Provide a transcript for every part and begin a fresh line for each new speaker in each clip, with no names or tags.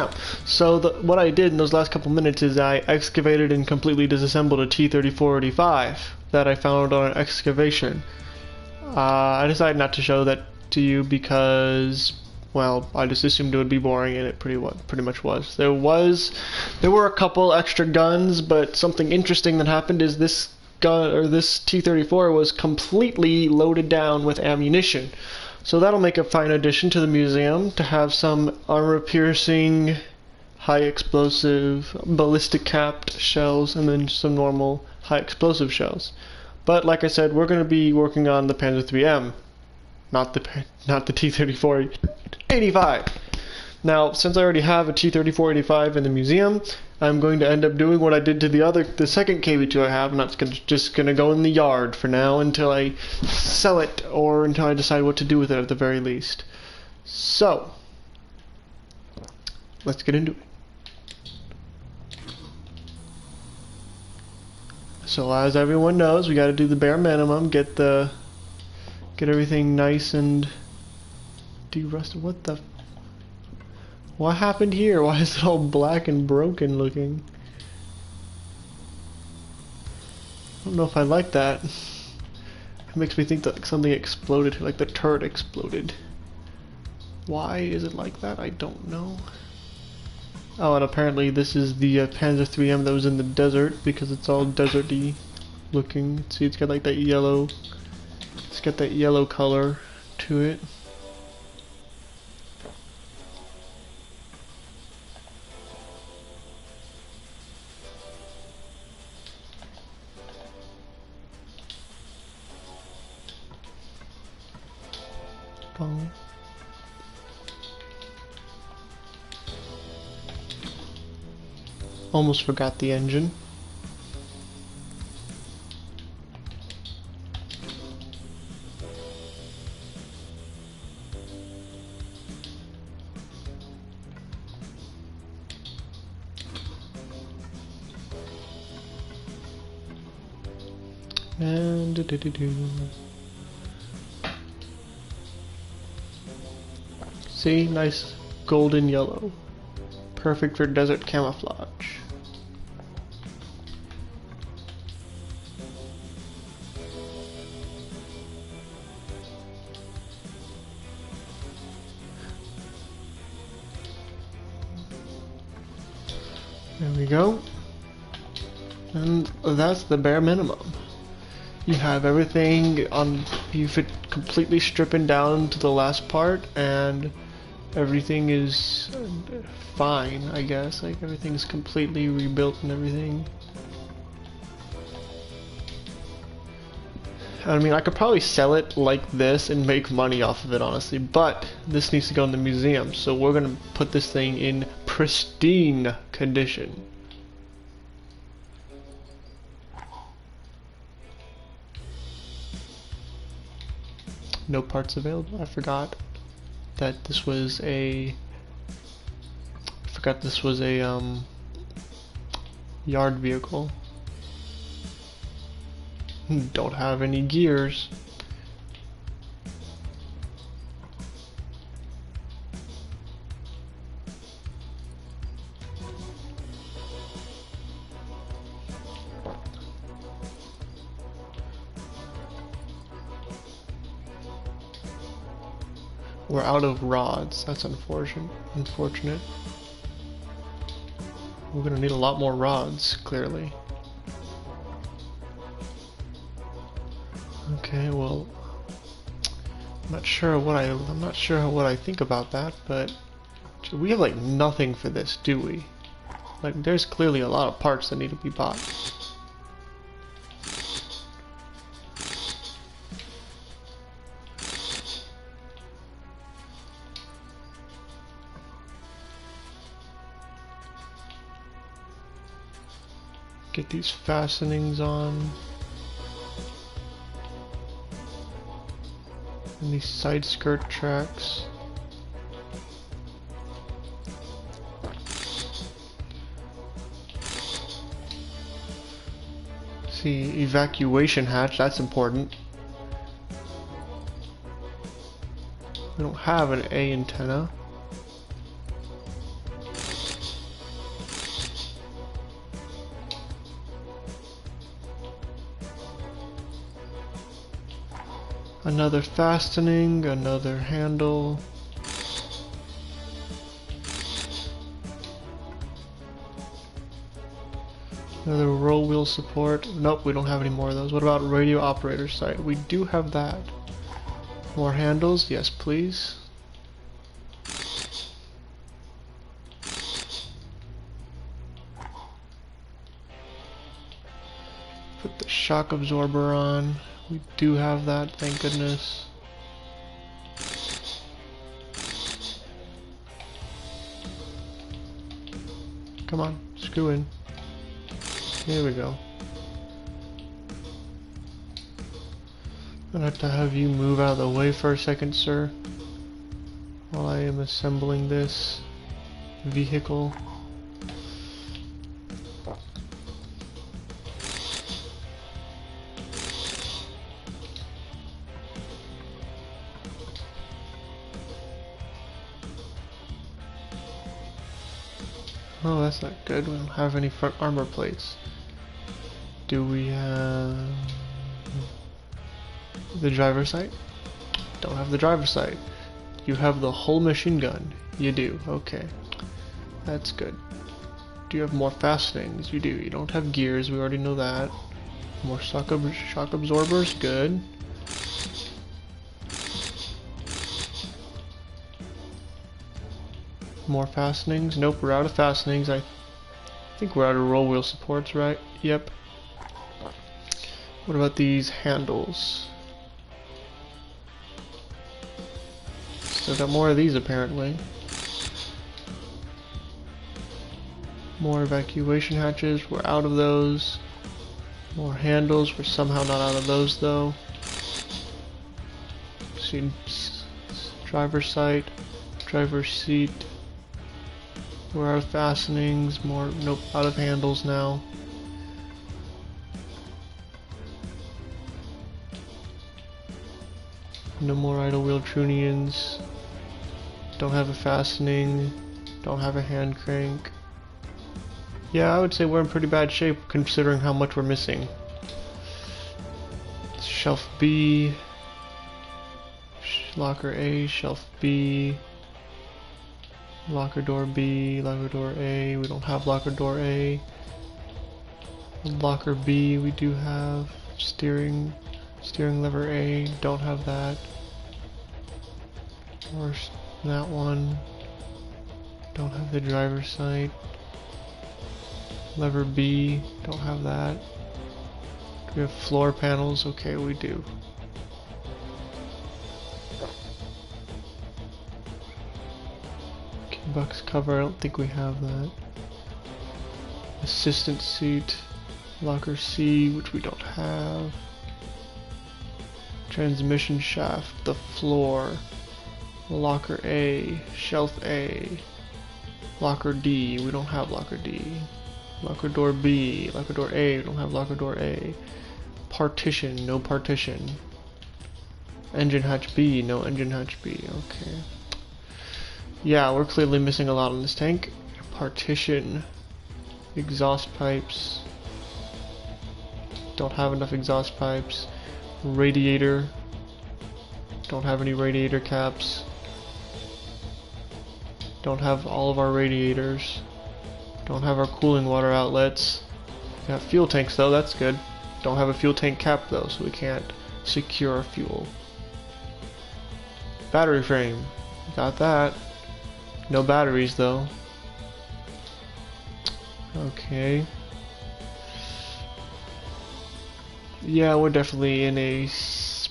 am. So what I did in those last couple minutes is I excavated and completely disassembled a T-34-85 that I found on an excavation. I decided not to show that to you because, well, I just assumed it would be boring, and it pretty much was. There were a couple extra guns, but something interesting that happened is this gun, or this T-34, was completely loaded down with ammunition. So that'll make a fine addition to the museum, to have some armor-piercing, high-explosive, ballistic-capped shells, and then some normal high-explosive shells. But like I said, we're going to be working on the Pz.III, not the T-34-85. Now, since I already have a T-34-85 in the museum, I'm going to end up doing what I did to the second KV-2 I have, and that's just going to go in the yard for now until I sell it, or until I decide what to do with it at the very least. So, let's get into it. So as everyone knows, we got to do the bare minimum, get everything nice and de-rusted. What happened here? Why is it all black and broken looking? I don't know if I like that. It makes me think that something exploded, like the turret exploded. Why is it like that? I don't know. Oh, and apparently this is the Pz.III that was in the desert, because it's all deserty looking. See, it's got like that yellow. It's got that yellow color to it. Bong. Almost forgot the engine. And see, nice golden yellow. Perfect for desert camouflage. There we go. And that's the bare minimum. You have everything on, you've completely stripping down to the last part, and everything is fine, I guess. Like, everything's completely rebuilt and everything. I mean, I could probably sell it like this and make money off of it, honestly, but this needs to go in the museum, so we're gonna put this thing in pristine condition. No parts available. I forgot that this was a yard vehicle. Don't have any gears. We're out of rods. That's unfortunate. We're gonna need a lot more rods, clearly. Okay, well, I'm not sure what I think about that, but we have like nothing for this, do we? Like, there's clearly a lot of parts that need to be bought. Get these fastenings on. And these side skirt tracks. See, evacuation hatch, that's important. We don't have an A antenna. Another fastening, another handle. Another roll wheel support. Nope, we don't have any more of those. What about radio operator site? We do have that. More handles? Yes, please. Put the shock absorber on. We do have that, thank goodness. Come on, screw in. Here we go. I'm gonna have to have you move out of the way for a second, sir, while I am assembling this vehicle. Oh, that's not good. We don't have any front armor plates. Do we have the driver's sight? Don't have the driver's sight. You have the whole machine gun. You do. Okay. That's good. Do you have more fastenings? You do. You don't have gears. We already know that. More shock absorbers. Good. More fastenings? Nope, we're out of fastenings. I think we're out of roll wheel supports, right? Yep. What about these handles? Still got more of these apparently. More evacuation hatches, we're out of those. More handles, we're somehow not out of those though. See, driver's side, driver's seat. We're out of fastenings, more, nope, out of handles now. No more idle wheel trunnions. Don't have a fastening. Don't have a hand crank. Yeah, I would say we're in pretty bad shape considering how much we're missing. Shelf B. Locker A, shelf B. Locker door B, locker door A. We don't have locker door A. Locker B we do have. Steering lever A, don't have that. Or that one. Don't have the driver's side. Lever B, don't have that. Do we have floor panels? Okay, we do. Box cover, I don't think we have that. Assistant seat, locker C, which we don't have. Transmission shaft, the floor, locker A, shelf A, locker D, we don't have locker D. Locker door B, locker door A, we don't have locker door A. Partition, no partition. Engine hatch B, no engine hatch B, okay. Yeah, we're clearly missing a lot on this tank. Partition, exhaust pipes, don't have enough exhaust pipes. Radiator, don't have any radiator caps. Don't have all of our radiators. Don't have our cooling water outlets. We have fuel tanks though, that's good. Don't have a fuel tank cap though, so we can't secure our fuel. Battery frame, got that. No batteries though. Okay. Yeah, we're definitely in a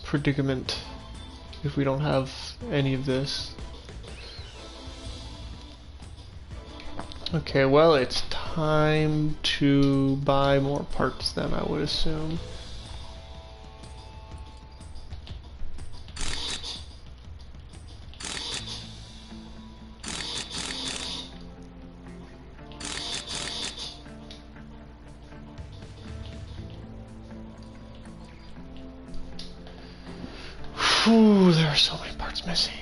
predicament if we don't have any of this. Okay, well, it's time to buy more parts then, I would assume. Whew, there are so many parts missing.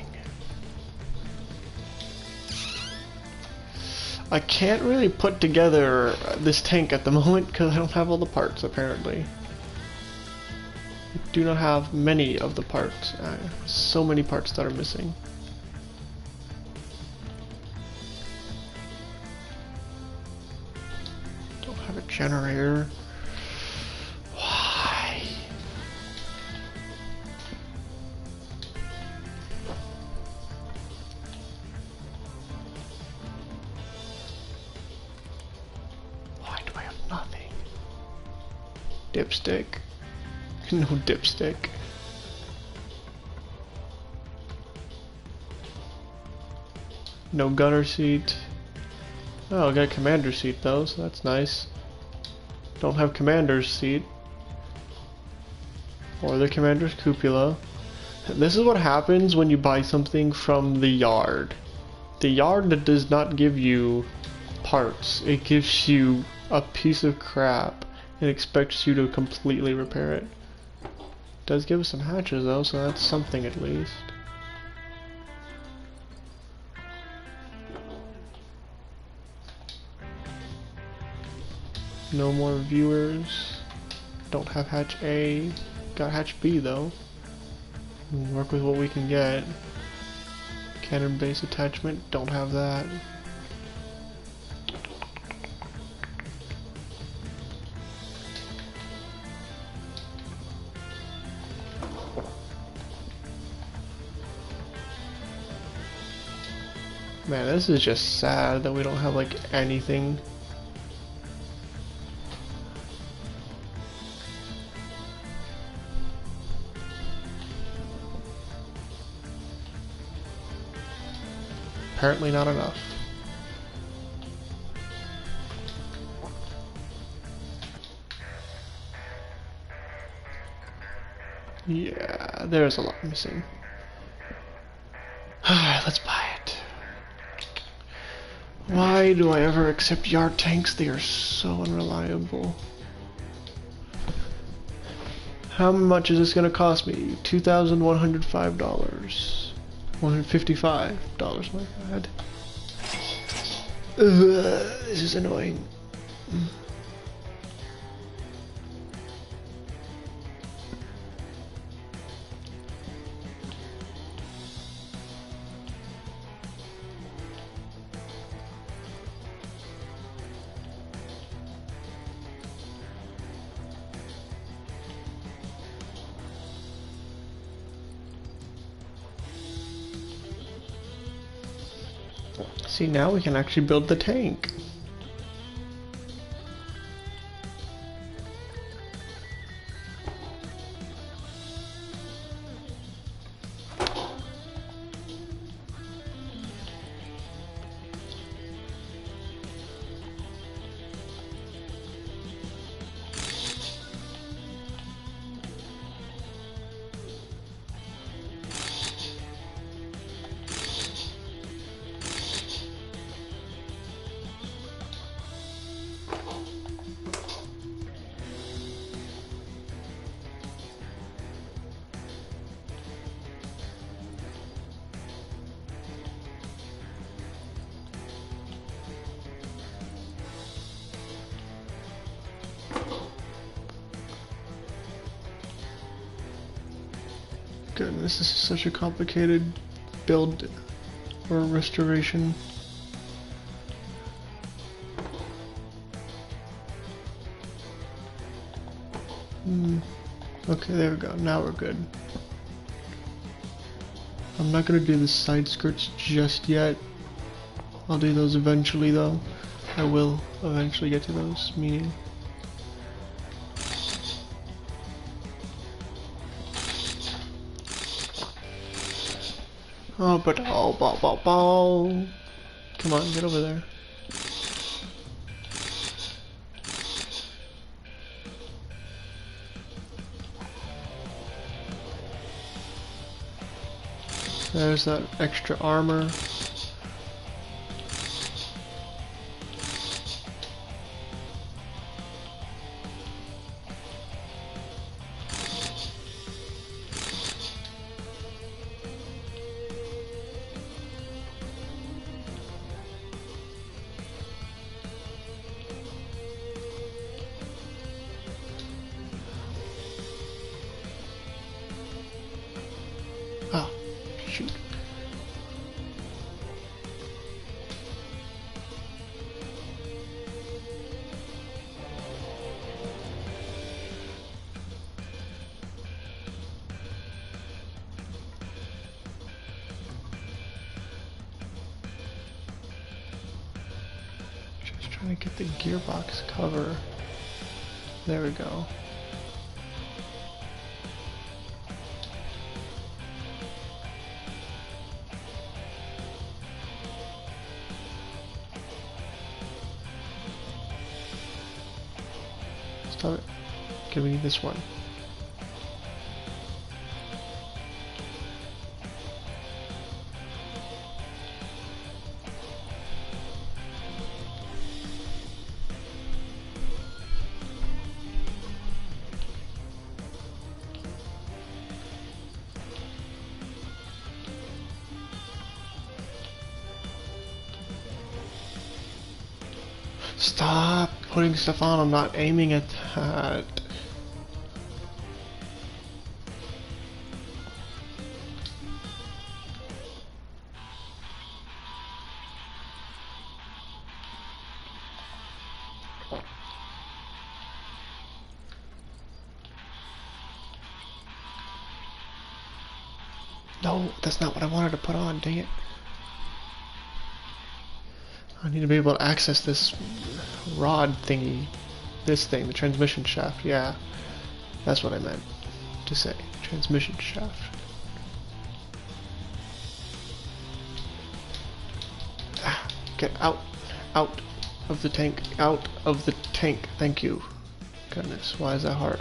I can't really put together this tank at the moment because I don't have all the parts apparently. We do not have many of the parts. So many parts that are missing. Don't have a generator. Why? Why do I have nothing? Dipstick. No dipstick. No gunner seat. Oh, I got a commander seat though, so that's nice. Don't have commander's seat. Or the commander's cupola. This is what happens when you buy something from the yard. The yard does not give you parts. It gives you a piece of crap and expects you to completely repair it. Does give us some hatches though, so that's something at least. No more viewers. Don't have hatch A. Got hatch B though. Work with what we can get. Cannon base attachment. Don't have that. Man, this is just sad that we don't have like anything. Apparently not enough. Yeah, there's a lot missing. Let's buy it. Why do I ever accept yard tanks? They are so unreliable. How much is this gonna cost me? $2,105. $155, my god. This is annoying. See, now we can actually build the tank. Goodness, this is such a complicated build or restoration. Okay, there we go. Now we're good. I'm not gonna do the side skirts just yet. I'll do those eventually though. I will eventually get to those, meaning. Oh, but ball. Come on, get over there. There's that extra armor. Gotta get the gearbox cover. There we go. Stop it. Okay, we need this one. Stop putting stuff on, I'm not aiming at that. No, that's not what I wanted to put on, dang it. I need to be able to access this rod thingy. This thing, the transmission shaft, yeah. That's what I meant to say. Transmission shaft. Ah, get out. Out of the tank. Out of the tank. Thank you. Goodness, why is that hard?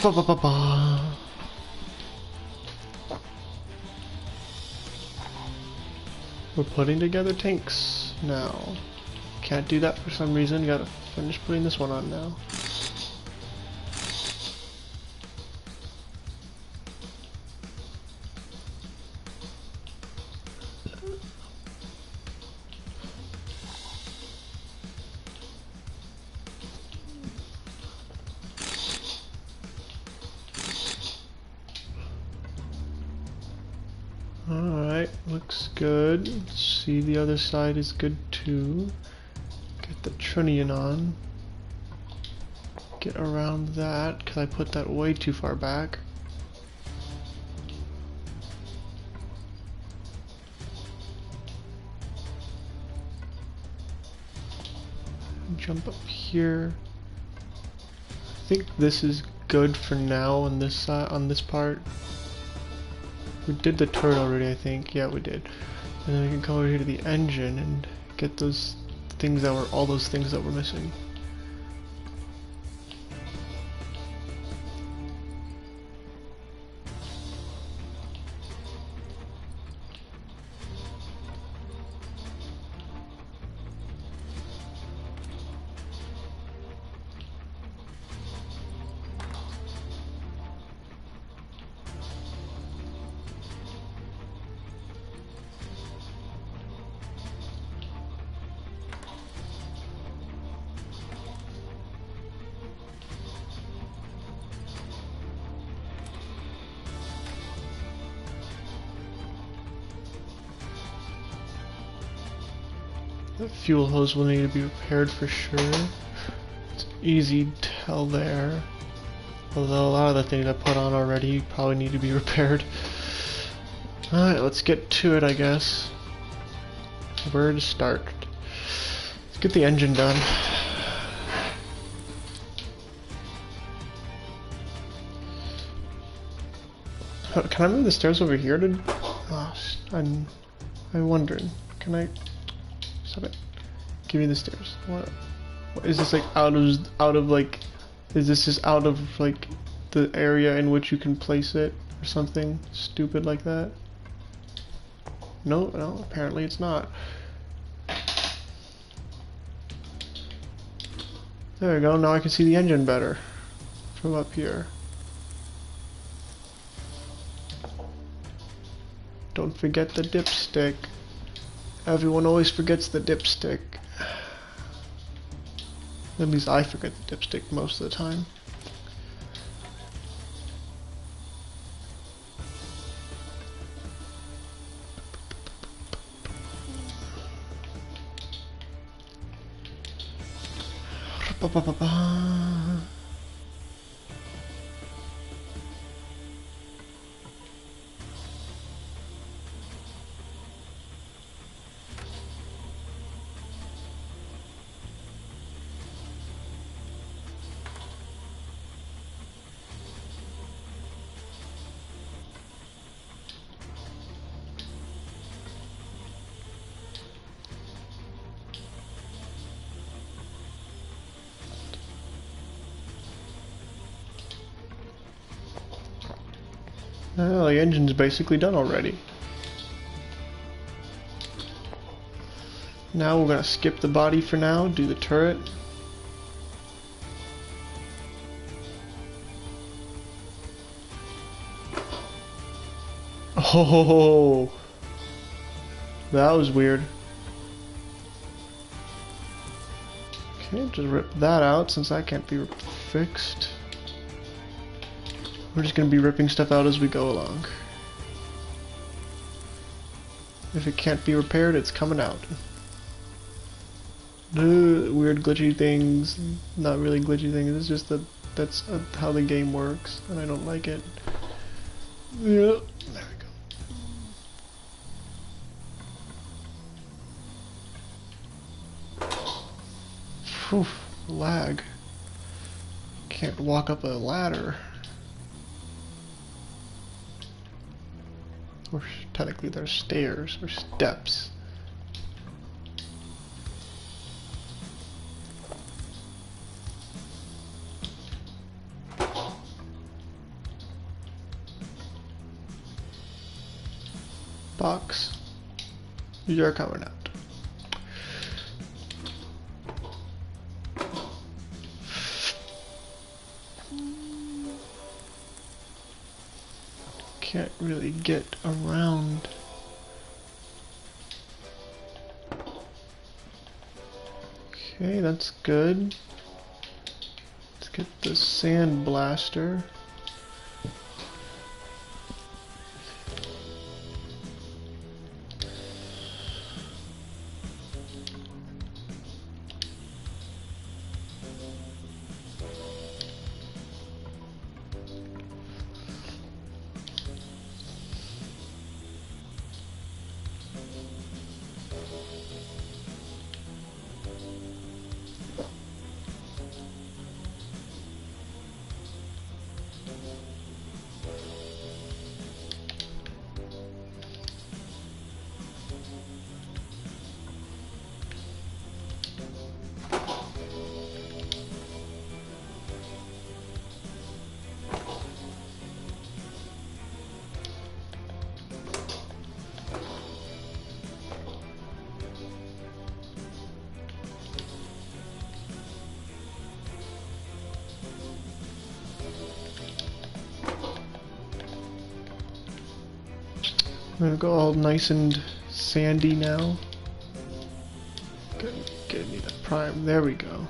Ba, ba, ba, ba. We're putting together tanks now. Can't do that for some reason. Gotta finish putting this one on now. Alright, looks good. Let's see, the other side is good too. Get the trunnion on. Get around that, because I put that way too far back. Jump up here. I think this is good for now on this side, on this part. We did the turret already, I think. Yeah, we did. And then we can come over here to the engine and get those things that were, all those things that were missing. The fuel hose will need to be repaired for sure. It's easy to tell there. Although a lot of the things I put on already probably need to be repaired. Alright, let's get to it, I guess. Where to start? Let's get the engine done. Can I move the stairs over here to... Oh, I'm wondering. Can I... Stop it. Give me the stairs. What is this, like, out of like... Is this just out of, like, the area in which you can place it? Or something stupid like that? No, apparently it's not. There we go, now I can see the engine better from up here. Don't forget the dipstick. Everyone always forgets the dipstick. At least I forget the dipstick most of the time. Oh, the engine's basically done already. Now we're gonna skip the body for now, do the turret. Oh, that was weird. Okay, just rip that out since that can't be fixed. We're just going to be ripping stuff out as we go along. If it can't be repaired, it's coming out. Weird glitchy things. Not really glitchy things, it's just that that's how the game works, and I don't like it. Yeah, there we go. Phew, lag. Can't walk up a ladder. Or technically there's stairs or steps. Box, you're coming out. Can't really get around. Okay, that's good. Let's get the sand blaster. I'm gonna go all nice and sandy now. Give me the prime. There we go.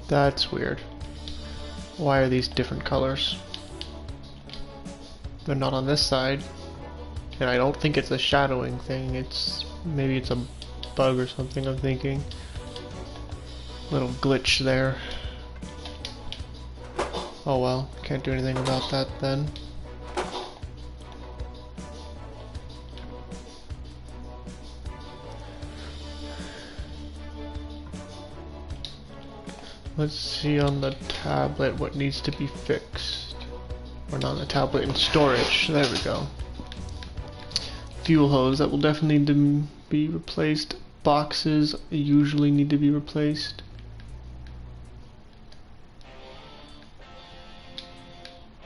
That's weird. Why are these different colors? They're not on this side. And I don't think it's a shadowing thing. Maybe it's a bug or something, I'm thinking. Little glitch there. Oh well, can't do anything about that then. Let's see on the tablet what needs to be fixed. Or not on the tablet, in storage. There we go. Fuel hose, that will definitely need to be replaced. Boxes usually need to be replaced.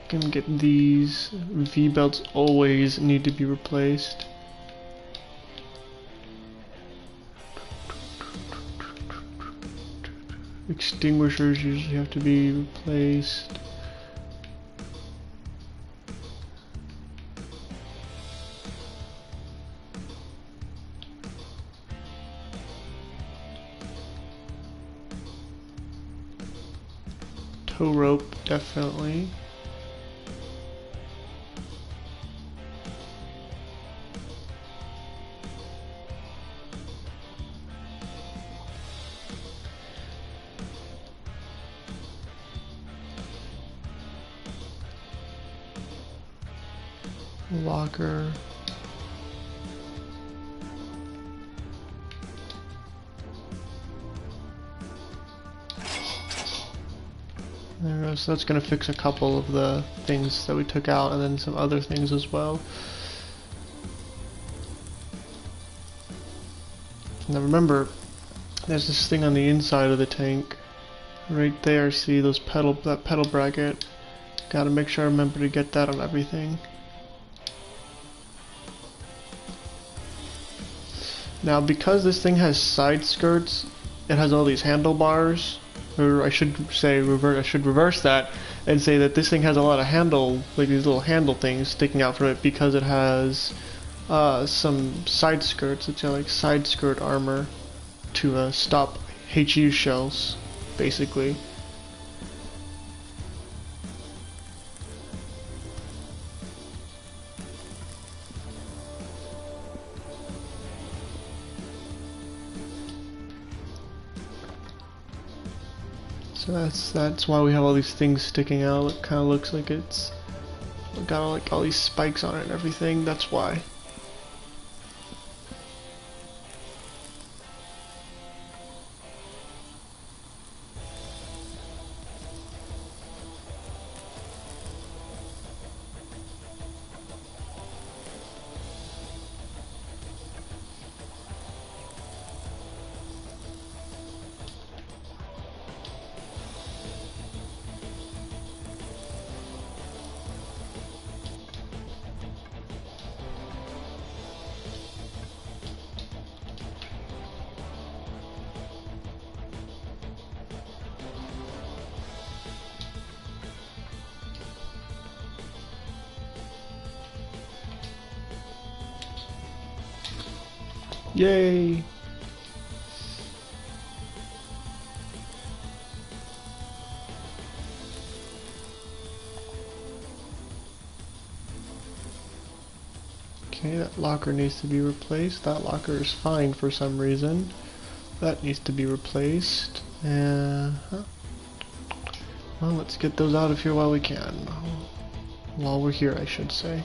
Can get these. V-belts always need to be replaced. Extinguishers usually have to be replaced. Tow rope, definitely. Locker. There we go. So that's going to fix a couple of the things that we took out, and then some other things as well. Now remember, there's this thing on the inside of the tank, right there. See that pedal bracket? Got to make sure I remember to get that on everything. Now, because this thing has side skirts, it has all these handlebars, or I should say I should reverse that and say that this thing has a lot of like these little handle things sticking out from it because it has some side skirts. It's got like side skirt armor to stop HU shells, basically. So that's why we have all these things sticking out. It kind of looks like it's got like all these spikes on it and everything. That's why. Yay! Okay, that locker needs to be replaced. That locker is fine for some reason. That needs to be replaced. Well, let's get those out of here while we can. While we're here, I should say.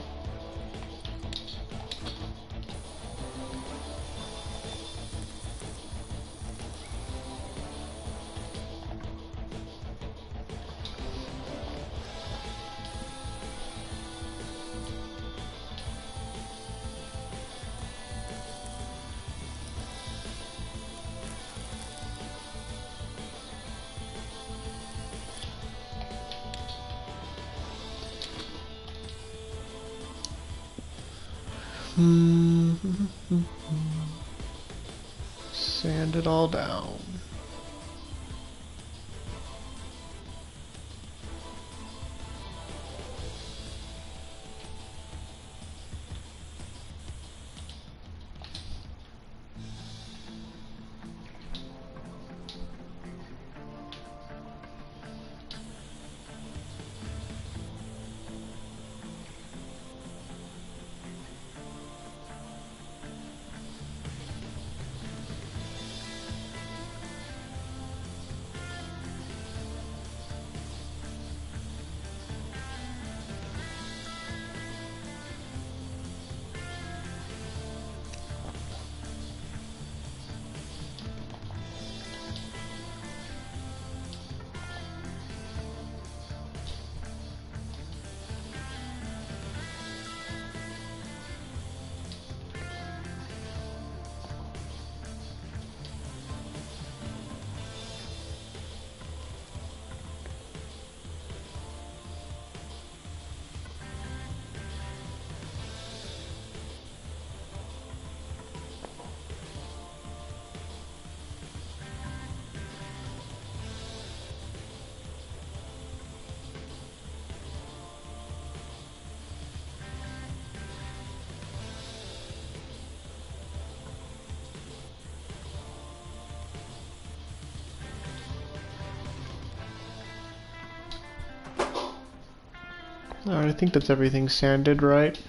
Sand it all down. Alright, I think that's everything sanded, right?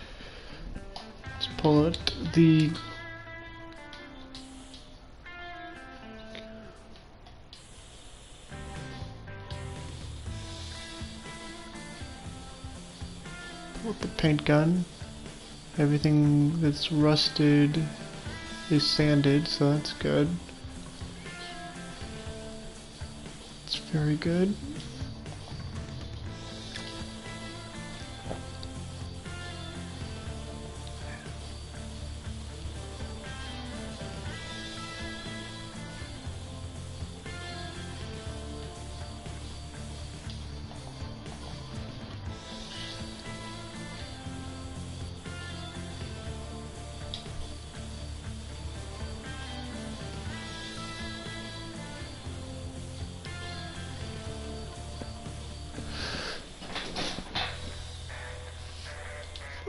Let's pull it. Pull up the paint gun. Everything that's rusted is sanded, so that's good. It's very good.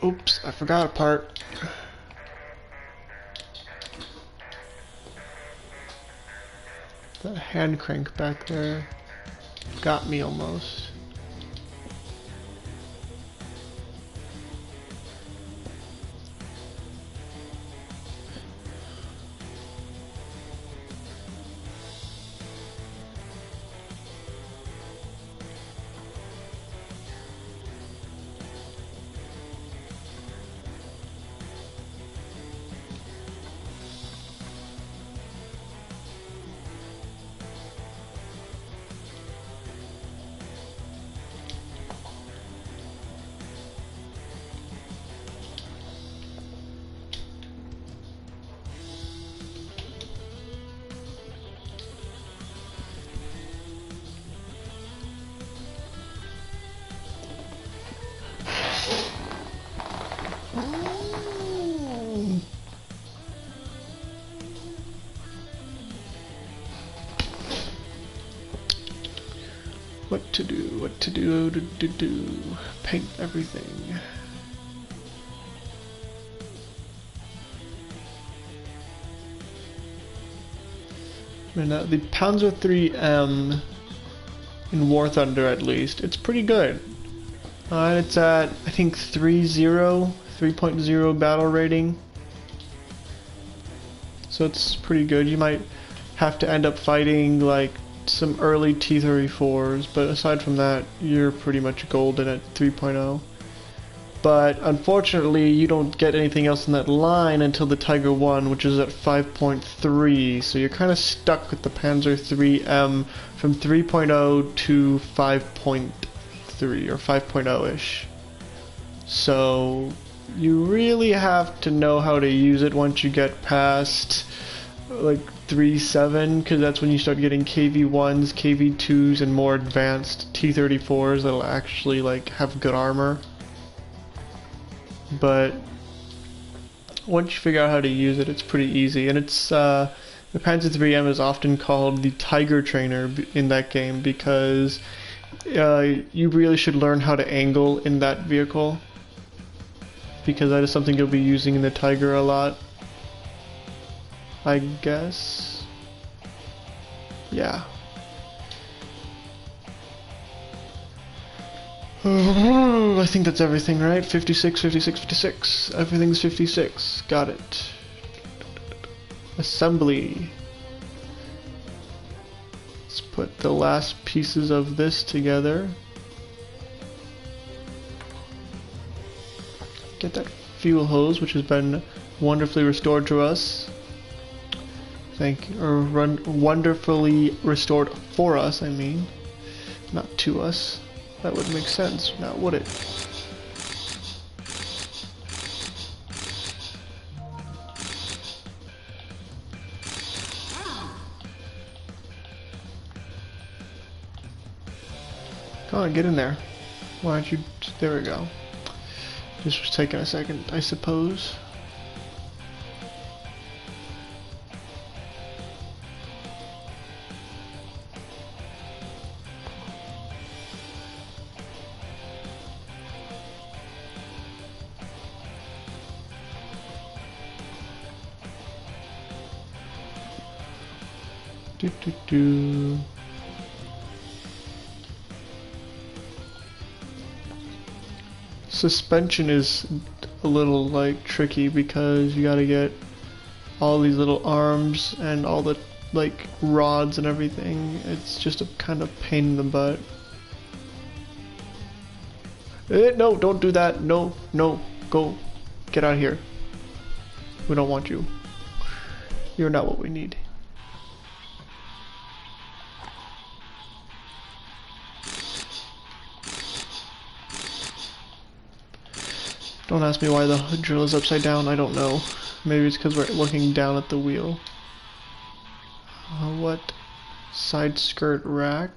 Oops, I forgot a part. That hand crank back there got me almost. What to do. Paint everything. And the Pz.III in War Thunder, at least, it's pretty good. It's at, I think, 3.0 battle rating. So it's pretty good. You might have to end up fighting like some early T-34s, but aside from that, you're pretty much golden at 3.0. But unfortunately, you don't get anything else in that line until the Tiger 1, which is at 5.3, so you're kind of stuck with the Pz.III from 3.0 to 5.3, or 5.0-ish. So you really have to know how to use it once you get past like 3.7, because that's when you start getting KV1s, KV2s, and more advanced T-34s that'll actually like have good armor. But once you figure out how to use it, it's pretty easy. And it's the Pz.III is often called the Tiger Trainer in that game because you really should learn how to angle in that vehicle, because that is something you'll be using in the Tiger a lot, I guess. Yeah. I think that's everything, right? 56, 56, 56. Everything's 56. Got it. Assembly. Let's put the last pieces of this together. Get that fuel hose, which has been wonderfully restored to us. Thank you. Or wonderfully restored for us, I mean. Not to us. That would make sense, now would it? Come on, get in there. Why don't you... There we go. This was taking a second, I suppose. Do. suspension is a little like tricky because you gotta get all these little arms and all the like rods and everything. It's just a kind of pain in the butt. No, don't do that. No, no, go. Get out of here. We don't want you. You're not what we need. Don't ask me why the drill is upside down, I don't know. Maybe it's because we're looking down at the wheel. What? Side skirt rack?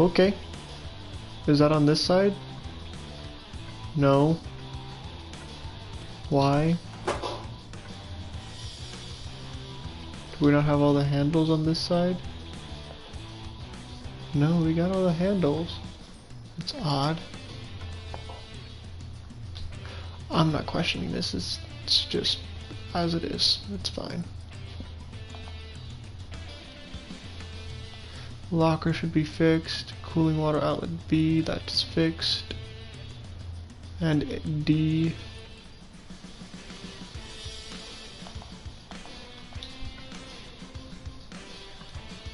Okay. Is that on this side? No. Why? Do we not have all the handles on this side? No, we got all the handles. It's odd. I'm not questioning this, it's just as it is. It's fine. Locker should be fixed. Cooling water outlet B, that's fixed. And D.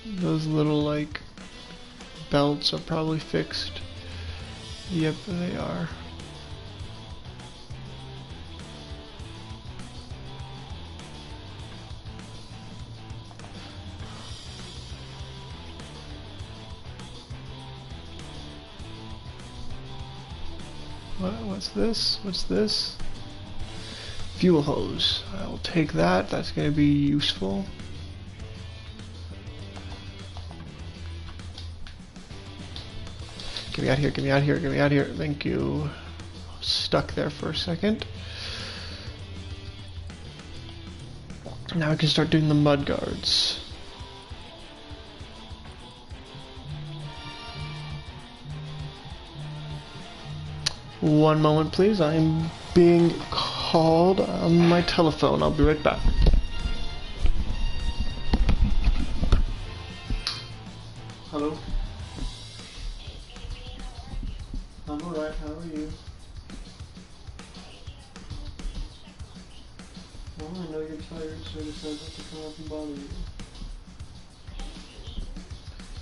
Those little like belts are probably fixed. Yep, they are. What's this? What's this? Fuel hose. I will take that. That's going to be useful. Get me out of here, get me out of here, get me out of here. Thank you. Stuck there for a second. Now we can start doing the mud guards. One moment, please. I'm being called on my telephone. I'll be right back. Hello? I'm alright. How are you? Well, I know you're tired, so I decided not to come up and bother you.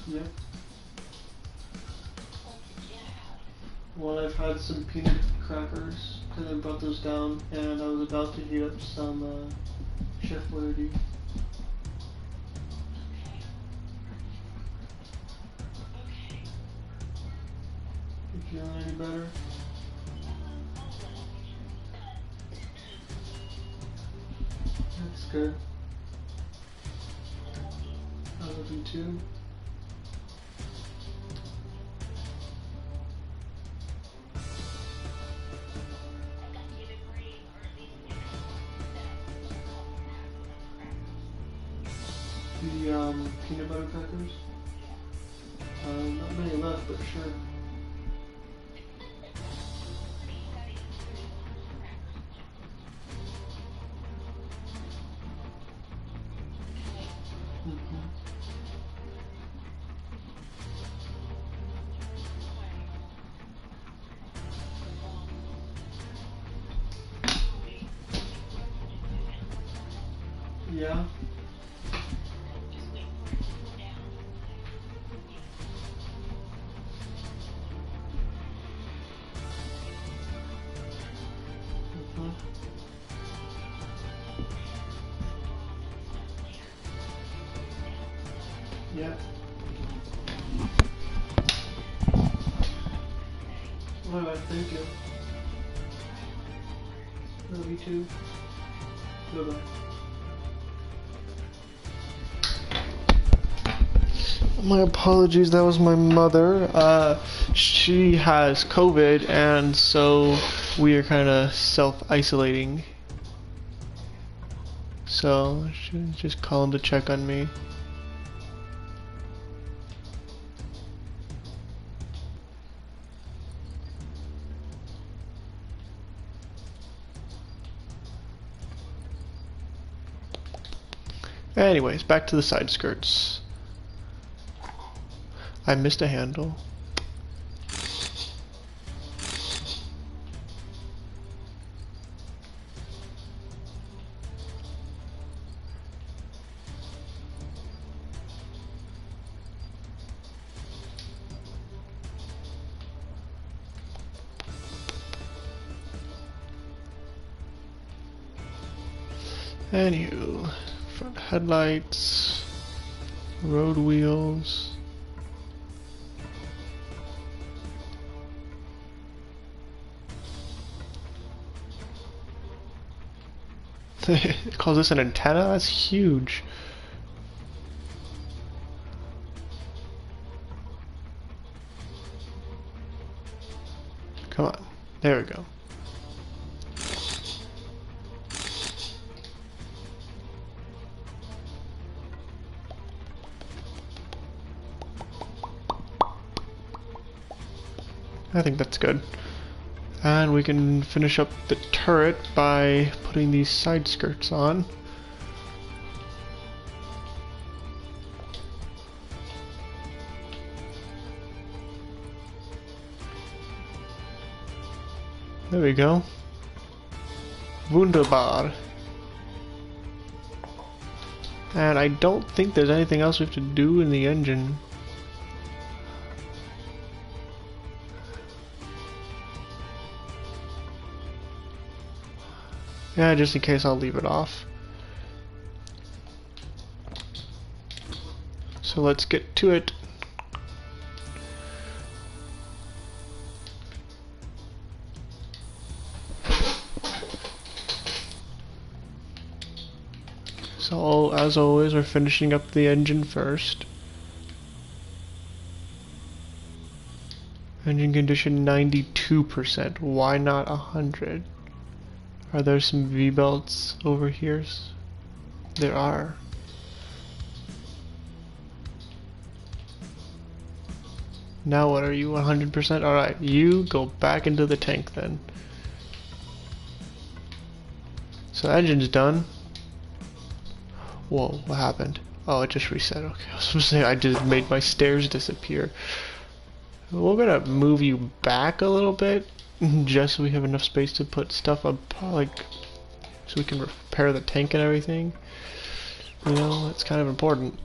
Yep. Well, I've had some peanut crackers, because I brought those down, and I was about to heat up some Chef Boyardee. You feeling any better? That's good. I love you too. The peanut butter crackers? Not many left, but sure. Yeah. Yeah. Alright, thank you. Love you too. Bye-bye. My apologies, that was my mother. She has COVID, and so we are kind of self-isolating. So, she's just calling to check on me. Anyways, back to the side skirts. I missed a handle. Anywho, front headlights, road wheels. It calls this an antenna? That's huge. Come on. There we go. I think that's good. And we can finish up the turret by putting these side skirts on. There we go. Wunderbar. And I don't think there's anything else we have to do in the engine. Yeah, just in case, I'll leave it off. So let's get to it. So, as always, we're finishing up the engine first. Engine condition 92%. Why not 100? Are there some V-belts over here? There are. Now what are you, 100%? Alright, you go back into the tank then. So the engine's done. Whoa, what happened? Oh, it just reset. Okay, I was supposed to say I just made my stairs disappear. We're gonna move you back a little bit, just so we have enough space to put stuff up, like, so we can repair the tank and everything. You know, it's kind of important.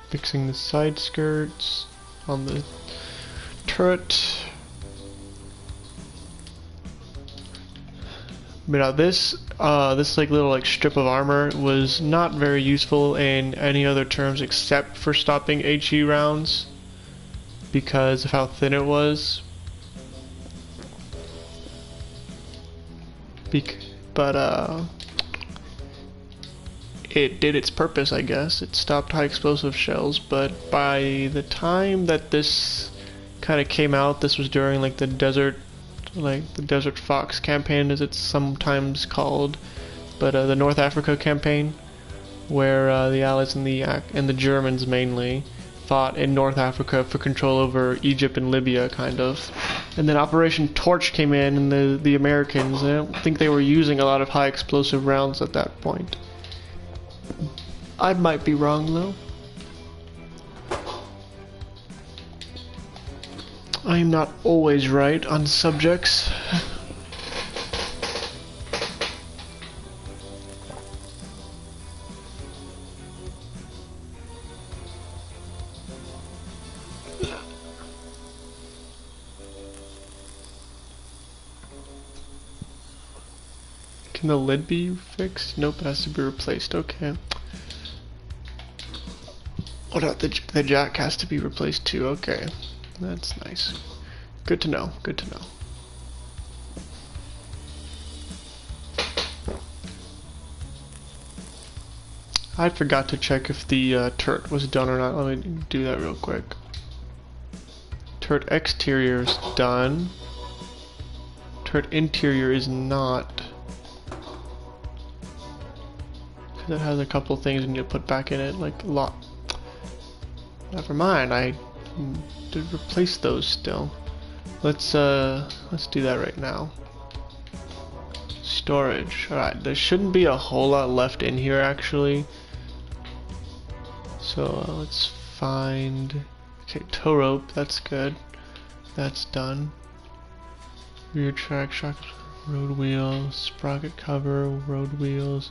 Fixing the side skirts on the turret. But now this like little like strip of armor was not very useful in any other terms except for stopping HE rounds because of how thin it was. But it did its purpose, I guess. It stopped high explosive shells, but by the time that this kind of came out, this was during like the Desert Fox campaign, as it's sometimes called, but the North Africa campaign, where the Allies and the Germans mainly fought in North Africa for control over Egypt and Libya, kind of. And then Operation Torch came in, and the Americans, I don't think they were using a lot of high explosive rounds at that point. I might be wrong though. I am not always right on subjects. Can the lid be fixed? Nope, it has to be replaced. Okay. What about the jack has to be replaced too? Okay. That's nice. Good to know. Good to know. I forgot to check if the turret was done or not. Let me do that real quick. Turret exterior is done. Turret interior is not. Because it has a couple things we need to put back in it, like lock. Never mind. I to replace those still. Let's do that right now. Storage. Alright, there shouldn't be a whole lot left in here actually. So let's find, okay, tow rope, that's good. That's done. Rear track, shock, road wheels, sprocket cover, road wheels,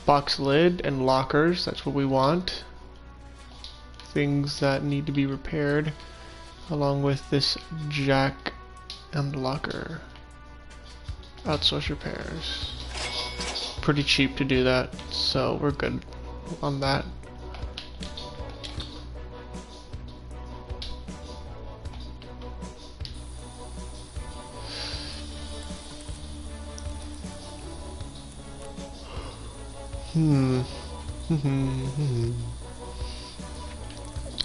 box lid and lockers, that's what we want. Things that need to be repaired, along with this jack and locker. Outsource repairs. Pretty cheap to do that, so we're good on that.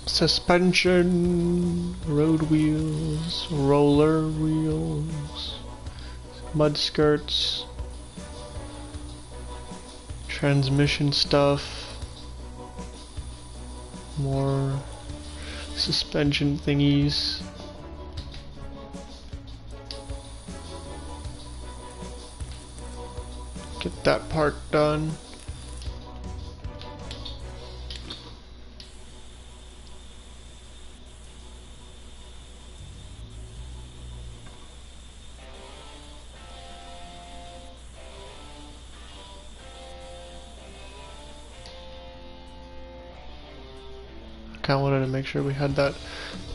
Suspension, road wheels, roller wheels, mud skirts, transmission stuff, more suspension thingies. Get that part done. I wanted to make sure we had that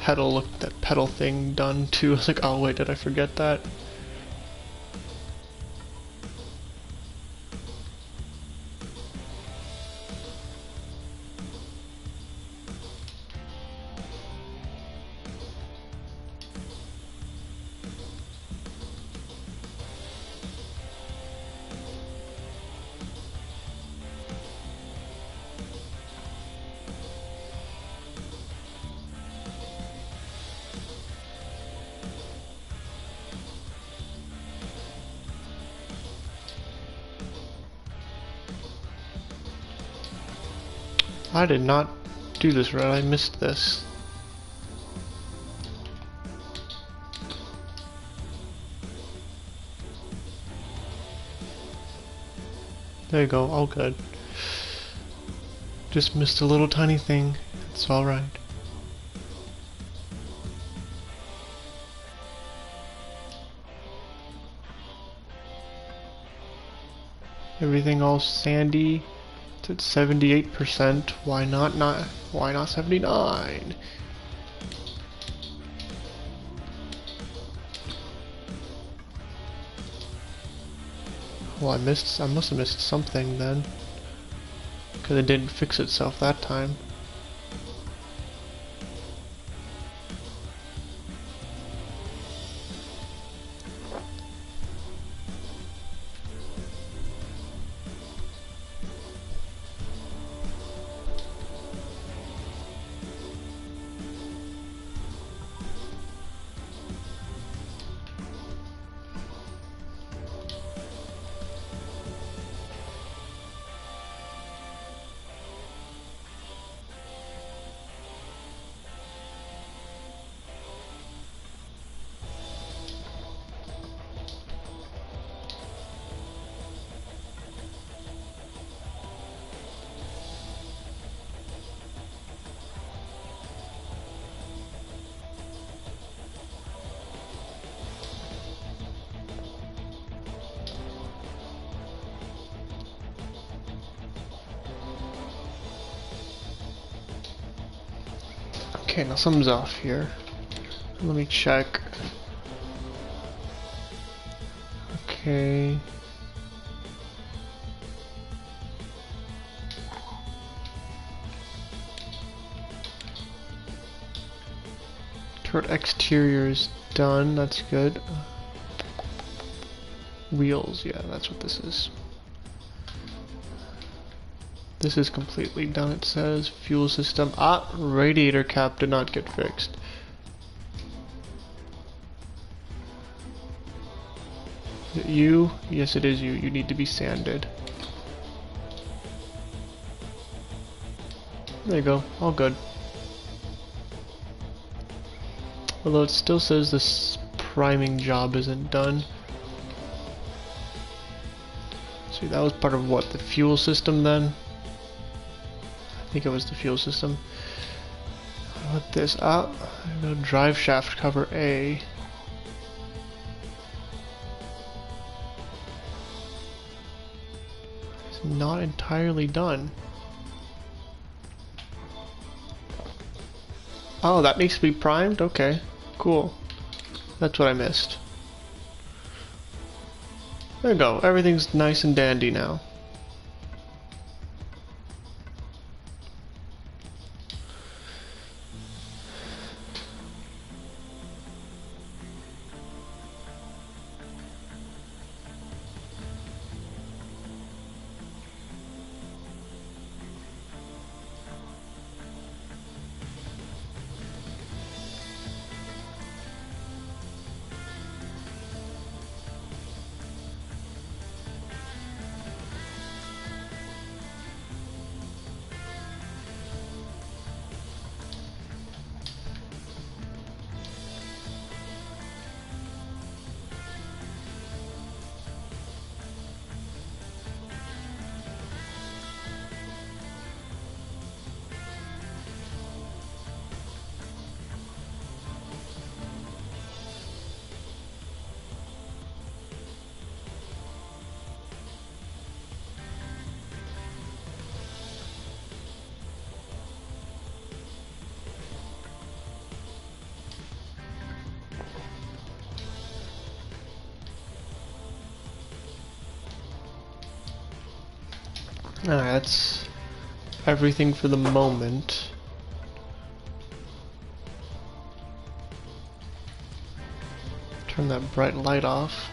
pedal thing done too. I was like, oh wait, did I forget that? I did not do this right, I missed this. There you go, all good. Just missed a little tiny thing, it's alright. Everything all sandy. It's at 78%. Why not 79? Well, I must have missed something then, because it didn't fix itself that time. Okay, now something's off here. Let me check. Okay. Turret exterior is done, that's good. Wheels, yeah, that's what this is. This is completely done, it says. Fuel system. Ah, radiator cap did not get fixed. Is it you? Yes, it is you. You need to be sanded. There you go. All good. Although it still says this priming job isn't done. See, that was part of what? The fuel system then? I think it was the fuel system. Let this up. No drive shaft cover A. It's not entirely done. Oh, that needs to be primed? Okay, cool. That's what I missed. There you go. Everything's nice and dandy now. Alright, that's everything for the moment. Turn that bright light off.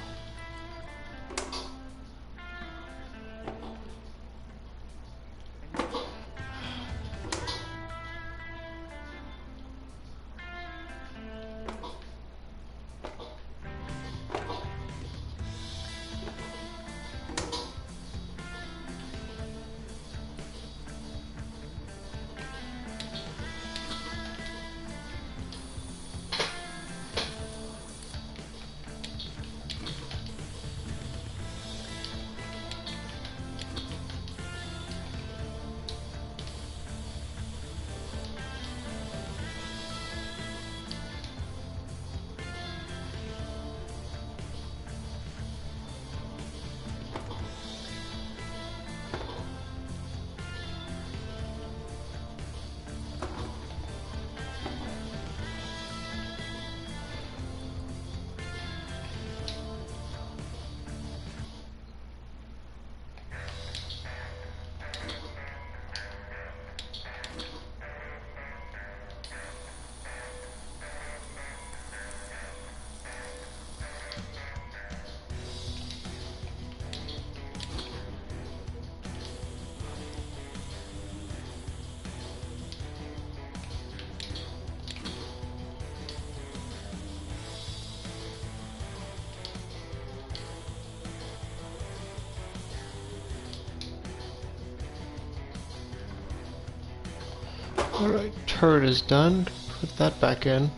Alright, turret is done. Put that back in.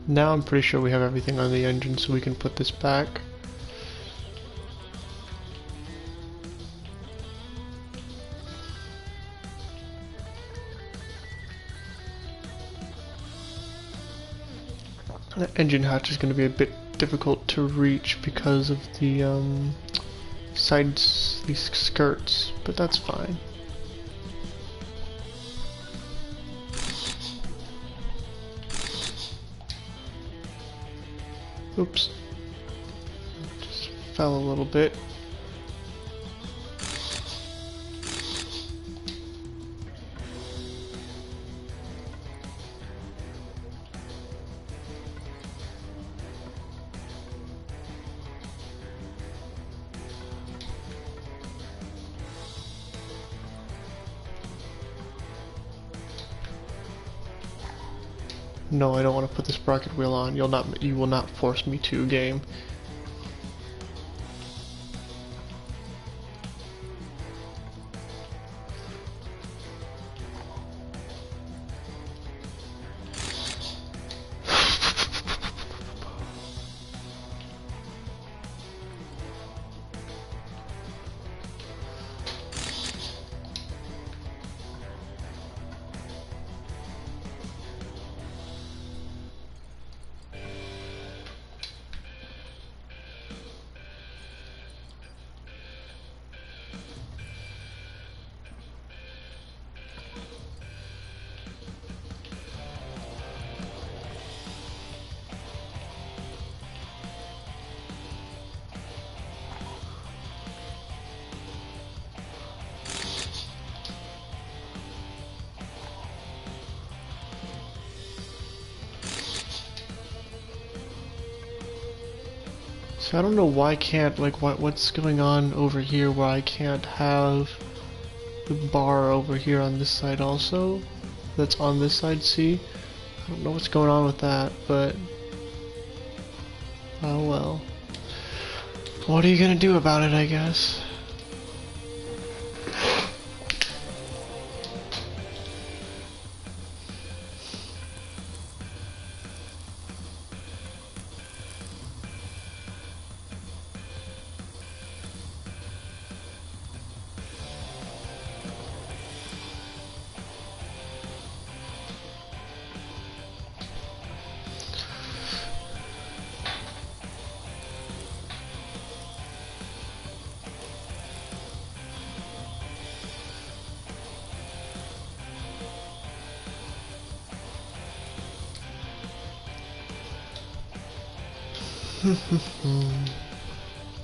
Now I'm pretty sure we have everything on the engine, so we can put this back. The engine hatch is going to be a bit difficult to reach because of the these skirts, but that's fine. Oops. Just fell a little bit. No, I don't want to put the sprocket wheel on. You will not force me to, game. So I don't know why I can't, like, what's going on over here where I can't have the bar over here on this side also? That's on this side, see? I don't know what's going on with that, but... oh well. What are you gonna do about it, I guess?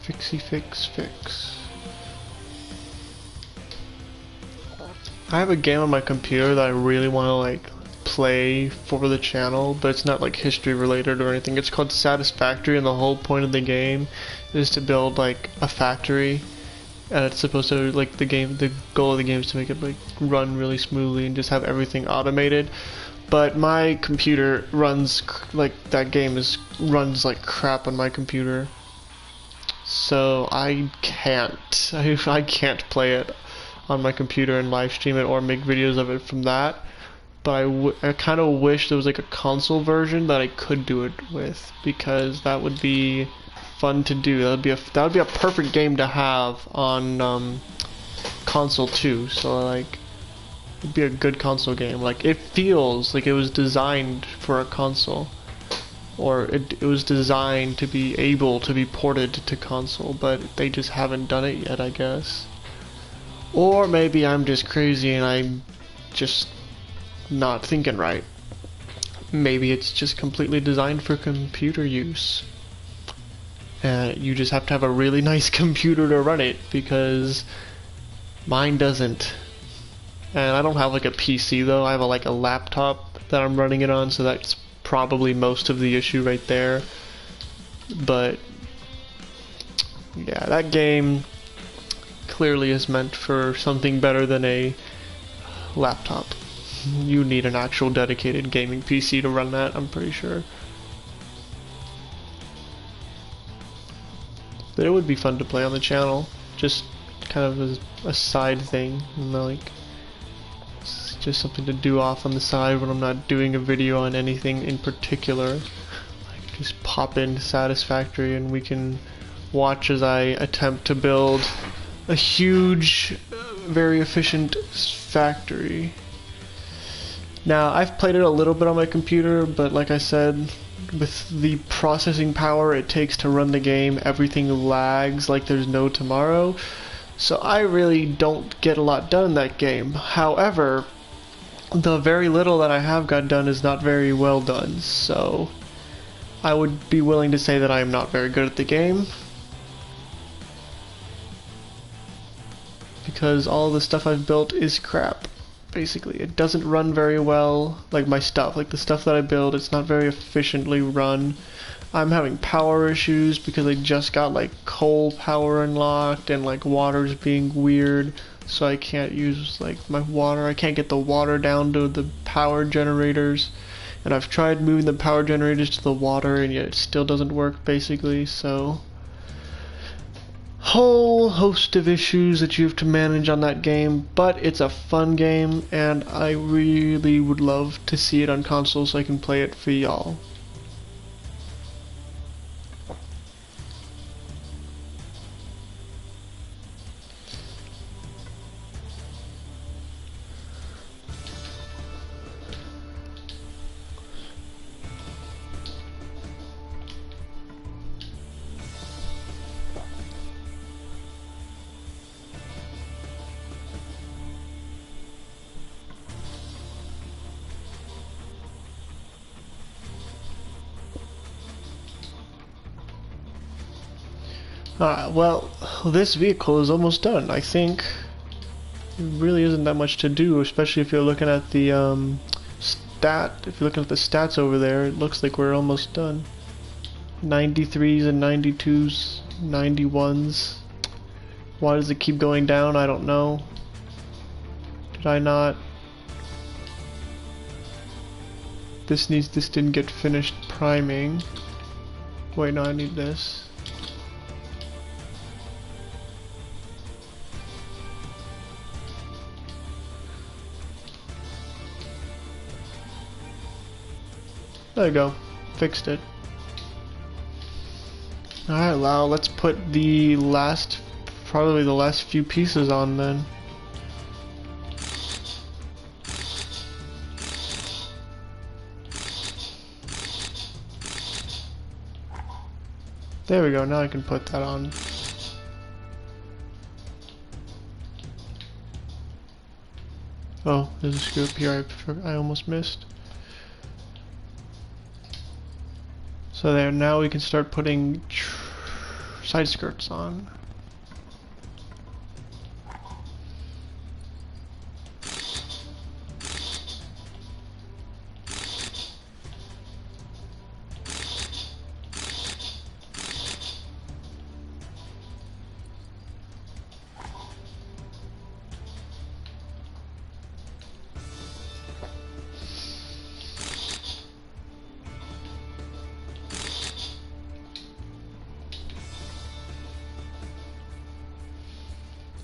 Fixie fix. I have a game on my computer that I really want to like play for the channel, but it's not like history related or anything. It's called Pz.III, and the whole point of the game is to build like a factory, and it's supposed to like the goal of the game is to make it like run really smoothly and just have everything automated. But my computer runs like that game runs like crap on my computer, so I can't play it on my computer and live stream it or make videos of it from that. But I kind of wish there was like a console version that I could do it with, because that would be fun to do. That would be a perfect game to have on console too. So like, it'd be a good console game. Like, it feels like it was designed for a console, or it was designed to be able to be ported to console, but they just haven't done it yet, I guess. Or maybe I'm just crazy and I'm just not thinking right. Maybe it's just completely designed for computer use, and you just have to have a really nice computer to run it, because mine doesn't. And I don't have like a PC though. I have like a laptop that I'm running it on, so that's probably most of the issue right there. But yeah, that game clearly is meant for something better than a laptop. You need an actual dedicated gaming PC to run that, I'm pretty sure. But it would be fun to play on the channel, just kind of a side thing, you know, like just something to do off on the side when I'm not doing a video on anything in particular. Like, just pop into Pz.III and we can watch as I attempt to build a huge, very efficient factory. Now, I've played it a little bit on my computer, but like I said, with the processing power it takes to run the game, everything lags like there's no tomorrow. So I really don't get a lot done in that game. However, the very little that I have got done is not very well done, so I would be willing to say that I am not very good at the game, because all the stuff I've built is crap. Basically, it doesn't run very well. Like my stuff, like the stuff that I build, it's not very efficiently run. I'm having power issues because I just got like coal power unlocked, and like water's being weird, so I can't use like my water. I can't get the water down to the power generators, and I've tried moving the power generators to the water and yet it still doesn't work basically. So whole host of issues that you have to manage on that game, but it's a fun game and I really would love to see it on console so I can play it for y'all. Well, this vehicle is almost done, I think. There really isn't that much to do, especially if you're looking at the if you're looking at the stats over there, it looks like we're almost done. 93s and 92s, 91s. Why does it keep going down? I don't know. Did I not? This didn't get finished priming. Wait, no, I need this. There you go. Fixed it. Alright, Lau, let's put the last, probably the last few pieces on then. There we go, now I can put that on. Oh, there's a screw up here I almost missed. So there, now we can start putting side skirts on.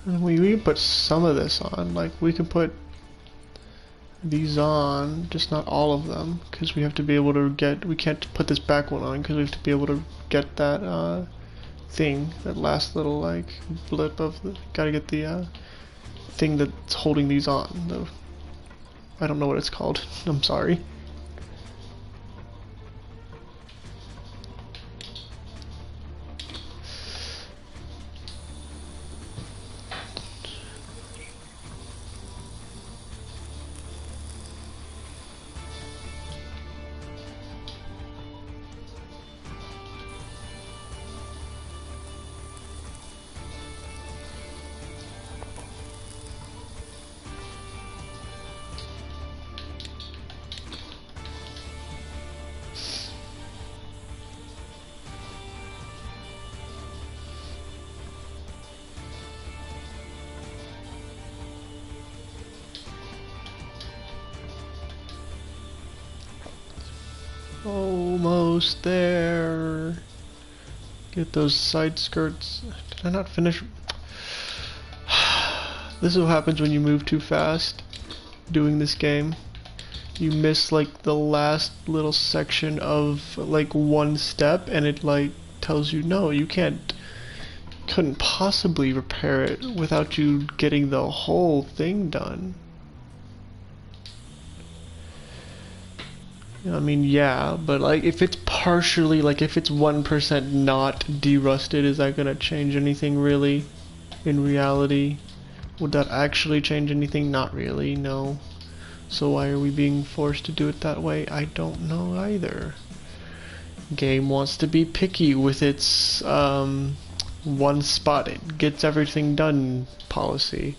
And we can put some of this on, like we can put these on, just not all of them, because we have to be able to get, we can't put this back one on because we have to be able to get that thing, that last little like blip of the, gotta get the thing that's holding these on. I don't know what it's called, I'm sorry. Almost there. Get those side skirts. Did I not finish? This is what happens when you move too fast doing this game. You miss like the last little section of like one step and it like tells you no, you couldn't possibly repair it without you getting the whole thing done. I mean, yeah, but like if it's partially, like if it's 1% not derusted, is that gonna change anything really? In reality, would that actually change anything? Not really, no. So why are we being forced to do it that way? I don't know either. Game wants to be picky with its one spot it gets everything done policy.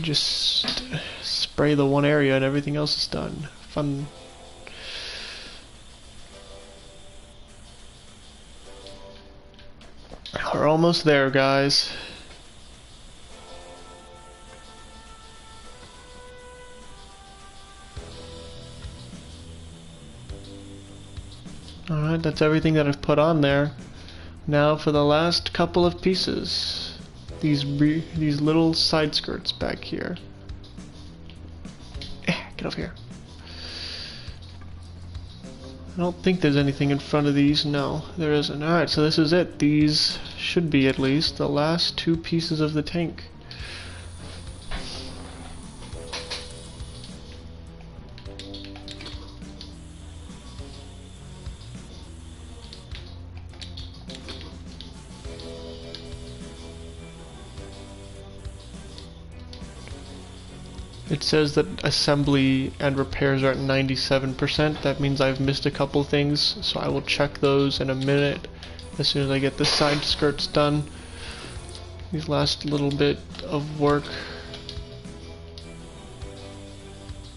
Just spray the one area and everything else is done. Fun. We're almost there, guys. Alright, that's everything that I've put on there. Now for the last couple of pieces. These little side skirts back here. Get over here. I don't think there's anything in front of these. No, there isn't. Alright, so this is it. These should be at least the last two pieces of the tank. It says that assembly and repairs are at 97%. That means I've missed a couple things, so I will check those in a minute as soon as I get the side skirts done. These last little bit of work.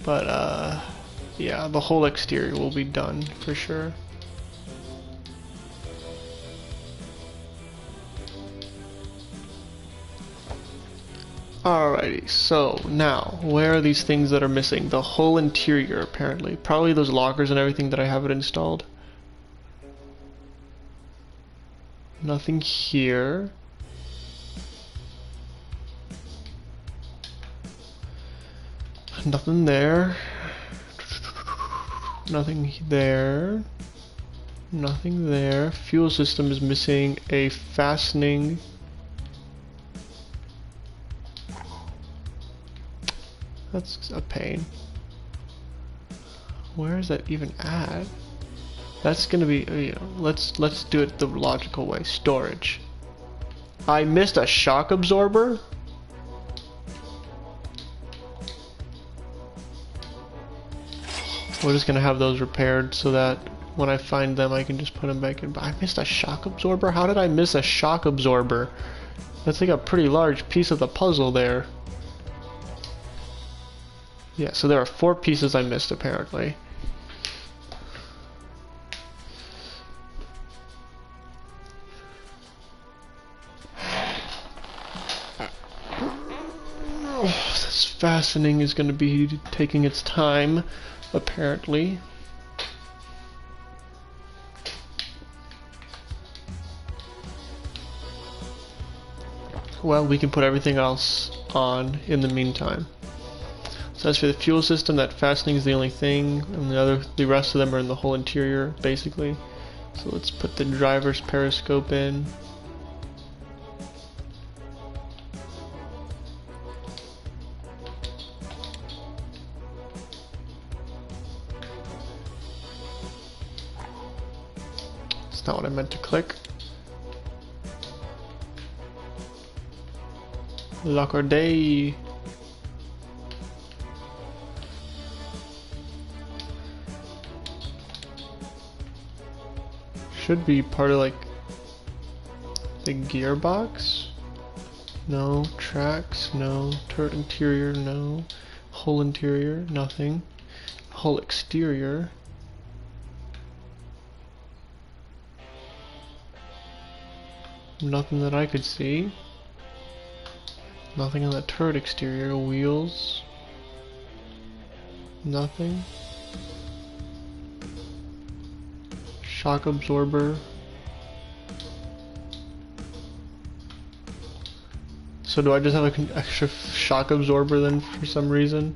But yeah, the whole exterior will be done for sure. Alrighty, so now, where are these things that are missing? The whole interior, apparently. Probably those lockers and everything that I haven't installed. Nothing here. Nothing there. Nothing there. Nothing there. Fuel system is missing a fastening. That's a pain. Where is that even at? That's gonna be, you know, let's do it the logical way. Storage. I missed a shock absorber? We're just gonna have those repaired so that when I find them I can just put them back in. But I missed a shock absorber? How did I miss a shock absorber? That's like a pretty large piece of the puzzle there. Yeah, so there are 4 pieces I missed apparently. This fastening is going to be taking its time, apparently. Well, we can put everything else on in the meantime. So as for the fuel system, that fastening is the only thing, and the rest of them are in the whole interior, basically. So let's put the driver's periscope in. That's not what I meant to click. Locker day. Should be part of like the gearbox. No. Tracks, no. Turret interior, no. Whole interior, nothing. Whole exterior. Nothing that I could see. Nothing on the turret exterior. Wheels. Nothing. Shock absorber. So do I just have an extra shock absorber then for some reason?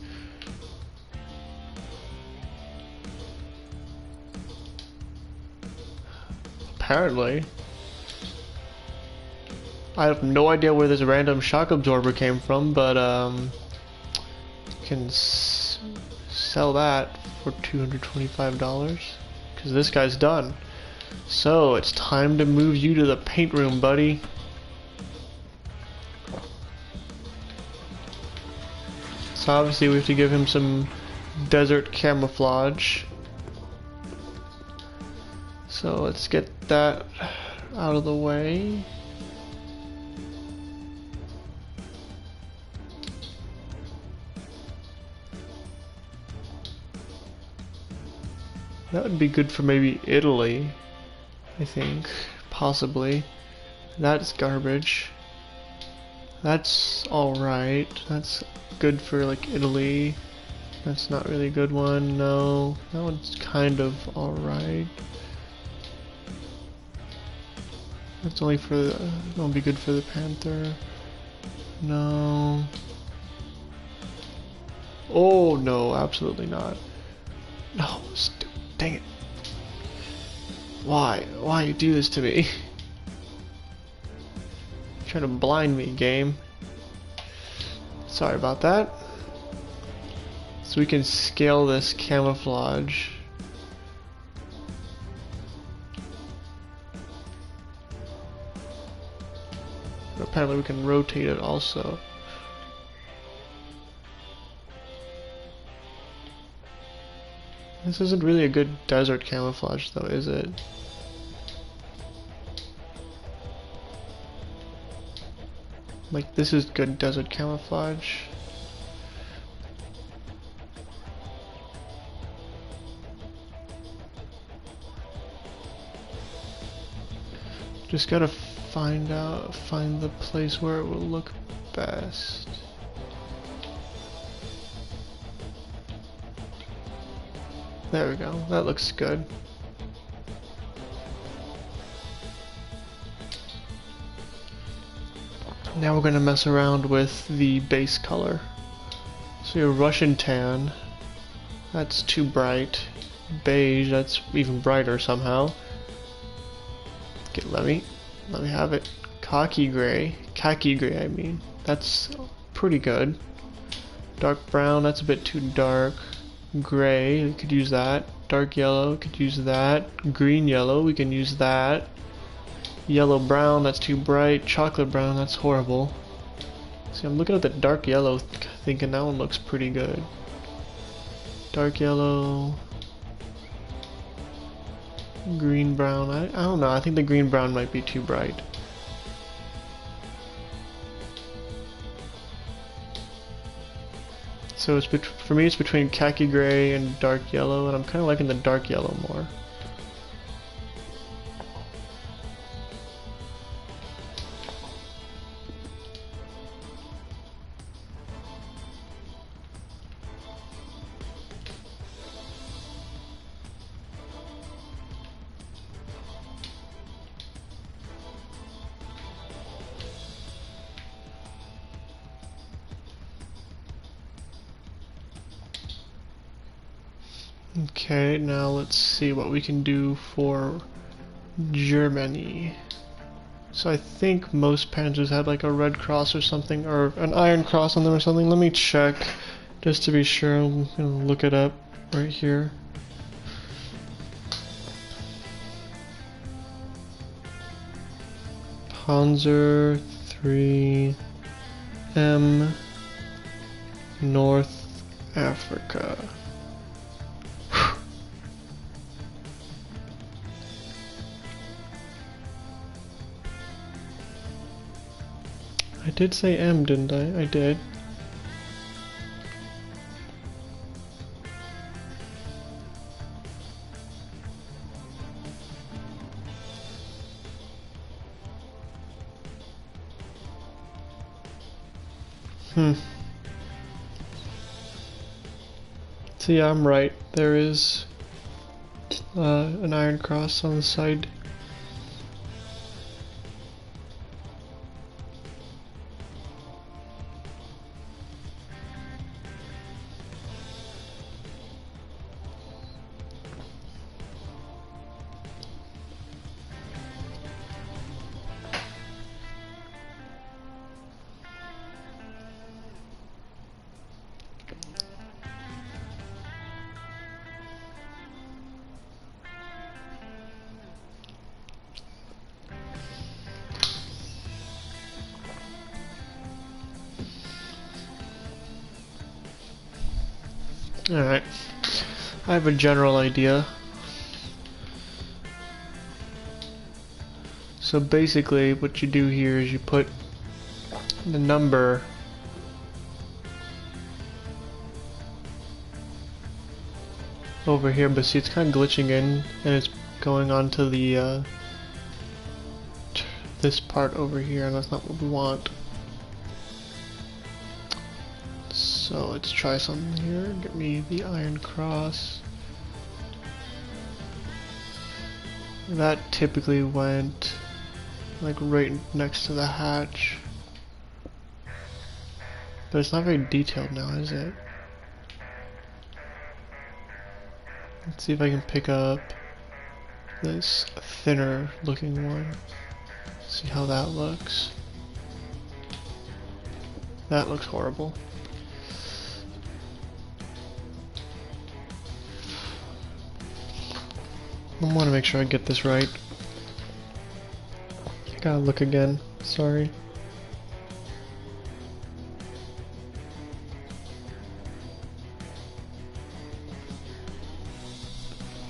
Apparently. I have no idea where this random shock absorber came from, but you can sell that for $225 because this guy's done. So it's time to move you to the paint room, buddy. So obviously we have to give him some desert camouflage. So let's get that out of the way. That would be good for maybe Italy, I think, possibly. That's garbage. That's alright. That's good for like Italy. That's not really a good one, no. That one's kind of alright. That's only for the, won't be good for the Panther. No. Oh no, absolutely not. No, stupid. Dang it. Why you do this to me? You're trying to blind me, game. Sorry about that. So we can scale this camouflage. Apparently we can rotate it also. This isn't really a good desert camouflage though, is it? Like, this is good desert camouflage. Just gotta find the place where it will look best. There we go. That looks good. Now we're going to mess around with the base color. So your Russian tan, that's too bright. Beige, that's even brighter somehow. Okay, let me have it. Khaki gray I mean. That's pretty good. Dark brown, that's a bit too dark. Gray, we could use that. Dark yellow, we could use that. Green yellow, we can use that. Yellow brown, that's too bright. Chocolate brown, that's horrible. See, I'm looking at the dark yellow, thinking that one looks pretty good. Dark yellow. Green brown, I don't know, I think the green brown might be too bright. So it's for me it's between khaki gray and dark yellow, and I'm kind of liking the dark yellow more. Okay, now let's see what we can do for Germany. So I think most panzers had like a red cross or something, or an iron cross on them or something. Let me check just to be sure. I'm gonna look it up right here. Pz.III M North Africa. I did say M, didn't I? I did. So yeah, I'm right. There is an iron cross on the side. Alright, I have a general idea. So basically what you do here is you put the number over here, but see it's kind of glitching in and it's going on to the this part over here, and that's not what we want. So let's try something here. Get me the iron cross. That typically went like right next to the hatch. But it's not very detailed now, is it? Let's see if I can pick up this thinner looking one. See how that looks. That looks horrible. I want to make sure I get this right. I gotta look again. Sorry.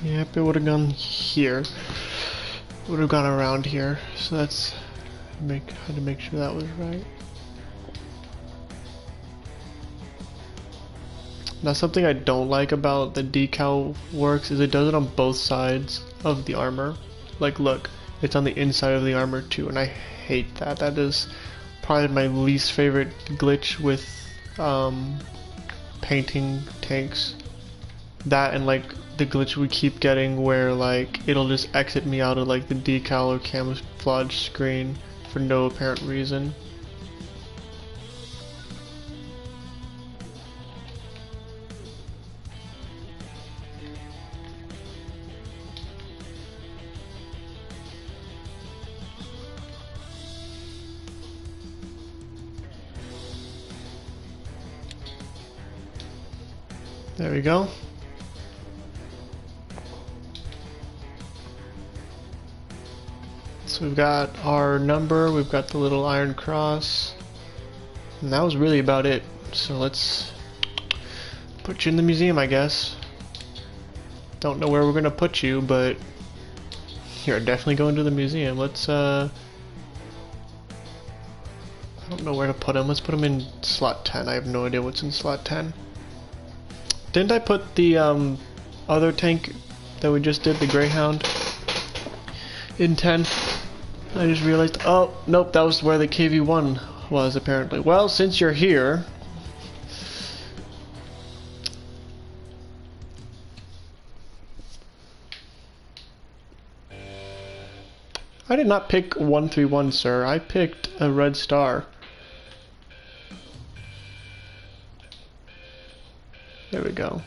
Yep, it would have gone here. Would have gone around here. So that's had to make sure that was right. Now something I don't like about the decal works is it does it on both sides of the armor. Like look, it's on the inside of the armor too, and I hate that. That is probably my least favorite glitch with painting tanks. That and like the glitch we keep getting where like it'll just exit me out of like the decal or camouflage screen for no apparent reason. There we go. So we've got our number, we've got the little iron cross, and that was really about it. So let's put you in the museum, I guess. Don't know where we're gonna put you, but you're definitely going to the museum. Let's I don't know where to put him. Let's put him in slot 10. I have no idea what's in slot 10. Didn't I put the other tank that we just did, the Greyhound, in 10? I just realized, oh, nope, that was where the KV-1 was apparently. Well, since you're here, I did not pick 131, sir. I picked a red star. There we go.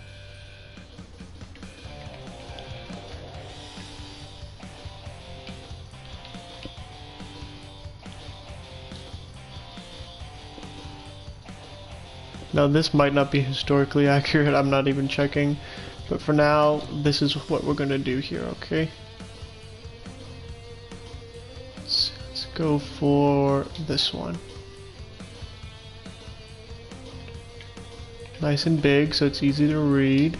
Now this might not be historically accurate, I'm not even checking, but for now, this is what we're gonna do here, okay? Let's go for this one. Nice and big, so it's easy to read.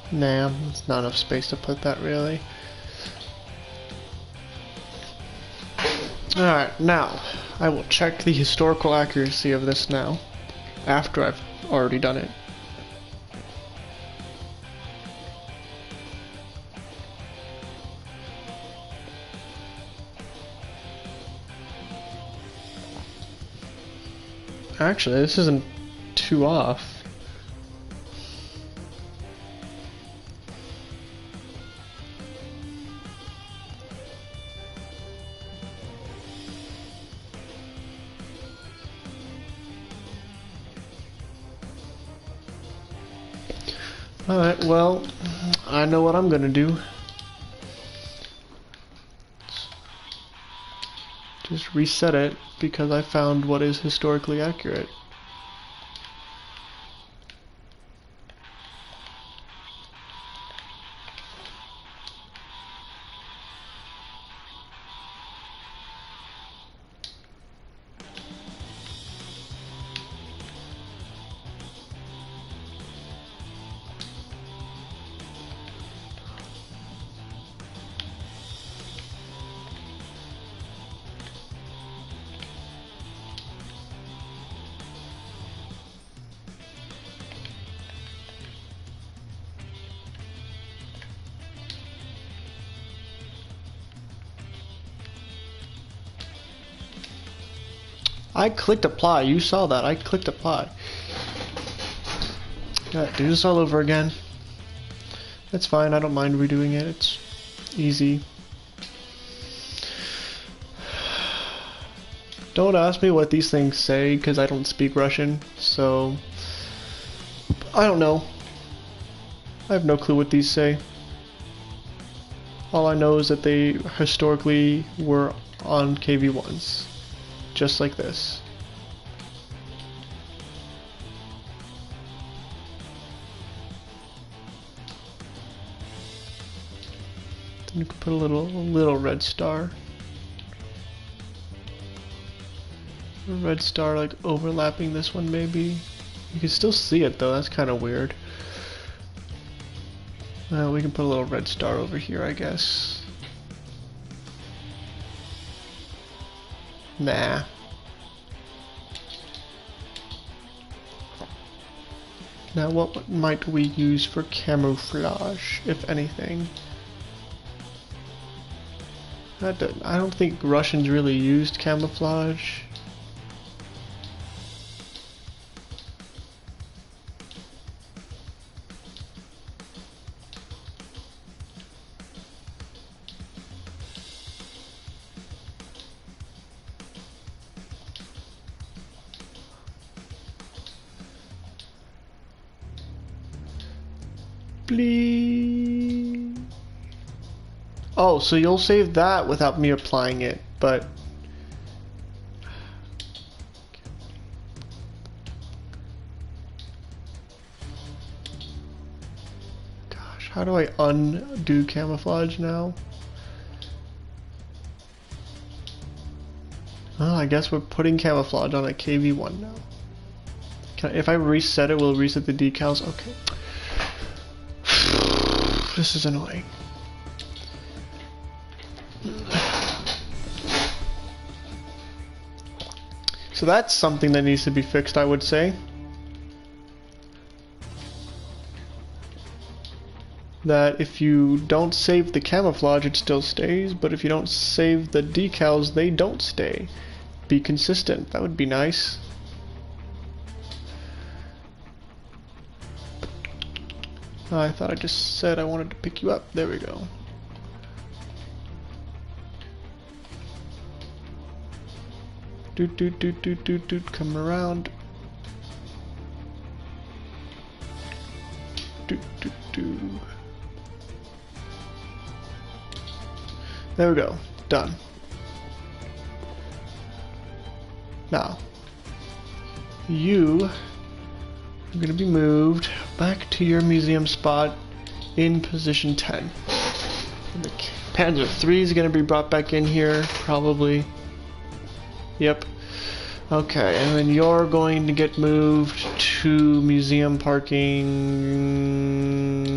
Nah, it's not enough space to put that really. Alright, now I will check the historical accuracy of this now, after I've already done it. Actually, this isn't too off. Alright, well, I know what I'm gonna do. Just reset it because I found what is historically accurate. I clicked apply, you saw that, I clicked apply. Gotta do this all over again. That's fine, I don't mind redoing it, it's easy. Don't ask me what these things say, because I don't speak Russian, so I don't know. I have no clue what these say. All I know is that they historically were on KV-1s. Just like this. Then you can put a little red star. A red star like overlapping this one maybe. You can still see it though, that's kind of weird. We can put a little red star over here, I guess. Nah. Now what might we use for camouflage, if anything? I don't think Russians really used camouflage. Please. Oh, so you'll save that without me applying it, but gosh, how do I undo camouflage now? Oh, I guess we're putting camouflage on a KV1 now. If I reset it, will it reset the decals? Okay. This is annoying. So that's something that needs to be fixed, I would say. That if you don't save the camouflage, it still stays, but if you don't save the decals, they don't stay. Be consistent. That would be nice. I thought I just said I wanted to pick you up. There we go. Doot, come around. Doot. There we go. Done. Now, you are going to be moved back to your museum spot in position 10. And the Pz.III is going to be brought back in here, probably. Yep. Okay, and then you're going to get moved to museum parking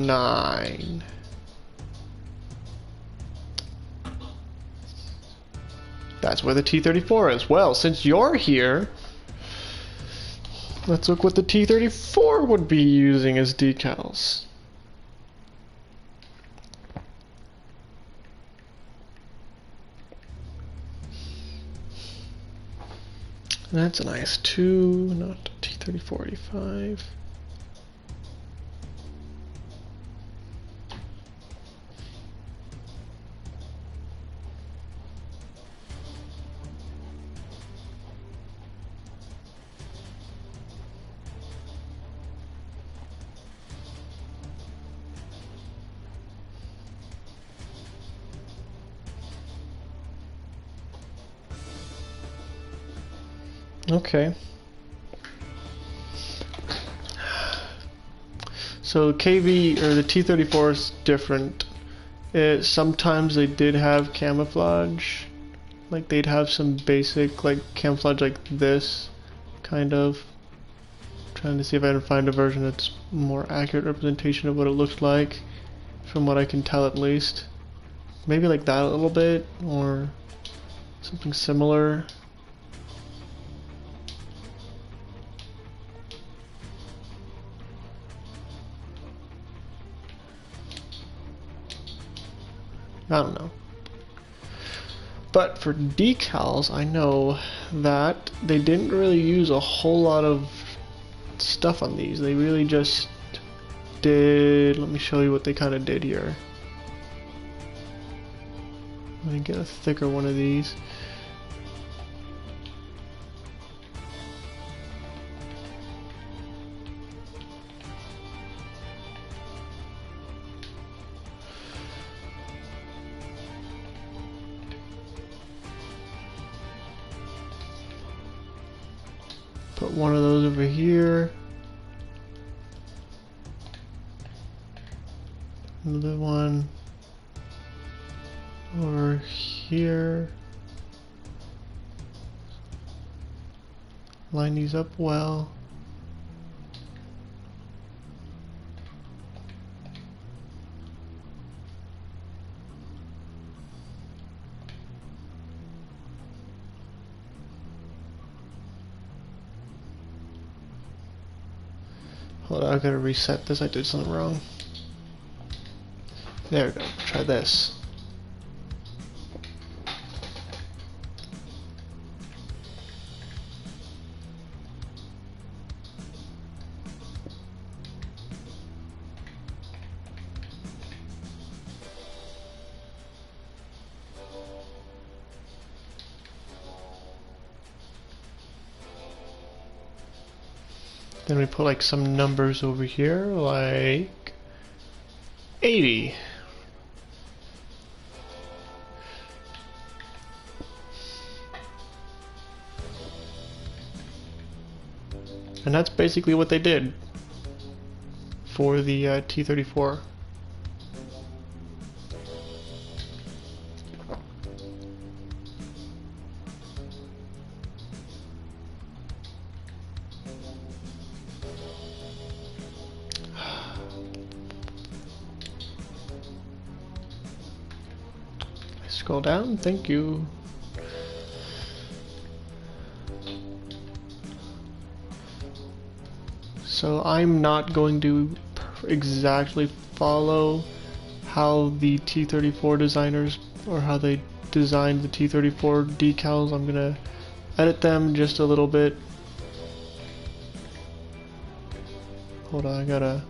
9. That's where the T-34 is. Well, since you're here, let's look what the T-34 would be using as decals. That's an IS-2, not T-34-85. Okay. So KV or the T-34 is different. Sometimes they did have camouflage, like they'd have some basic like camouflage like this, kind of. Trying to see if I can find a version that's more accurate representation of what it looks like, from what I can tell at least. Maybe like that a little bit, or something similar. I don't know. But for decals, I know that they didn't really use a whole lot of stuff on these. They really just did... Let me show you what they kind of did here. Let me get a thicker one of these. Put one of those over here. Another one over here. Line these up well. Hold on, I gotta reset this. I did something wrong. There we go. Try this. Then we put like some numbers over here, like 80. And that's basically what they did for the T-34. Scroll down, thank you. So I'm not going to exactly follow how the T-34 designers, or how they designed the T-34 decals. I'm gonna edit them just a little bit. Hold on, I gotta...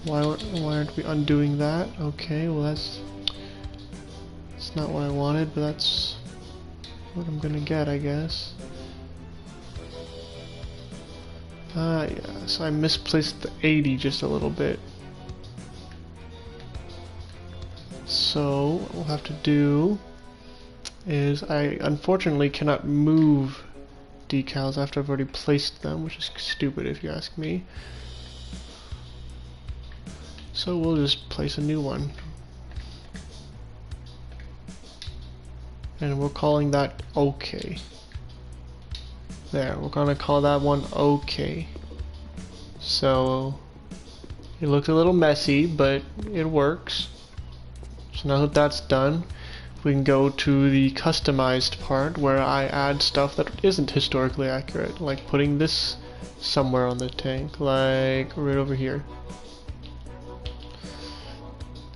Why aren't we undoing that? Okay, well that's not what I wanted, but that's what I'm gonna get, I guess. Ah, yeah, so I misplaced the 80 just a little bit. So, what we'll have to do is, I unfortunately cannot move decals after I've already placed them, which is stupid if you ask me. So we'll just place a new one. And we're calling that OK. There, we're gonna call that one OK. So it looks a little messy, but it works. So now that that's done, we can go to the customized part where I add stuff that isn't historically accurate, like putting this somewhere on the tank, like right over here.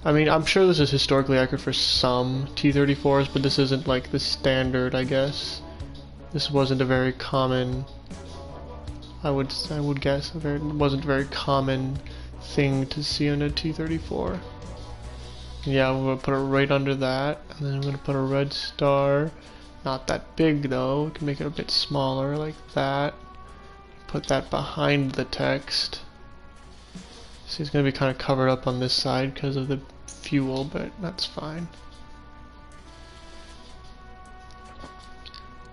I mean, I'm sure this is historically accurate for some T-34s, but this isn't like the standard, I guess. This wasn't a very common, I would guess, wasn't a very common thing to see on a T-34. Yeah, we're gonna put it right under that, and then I'm gonna put a red star. Not that big though, we can make it a bit smaller, like that. Put that behind the text. So it's gonna be kind of covered up on this side because of the fuel, but that's fine.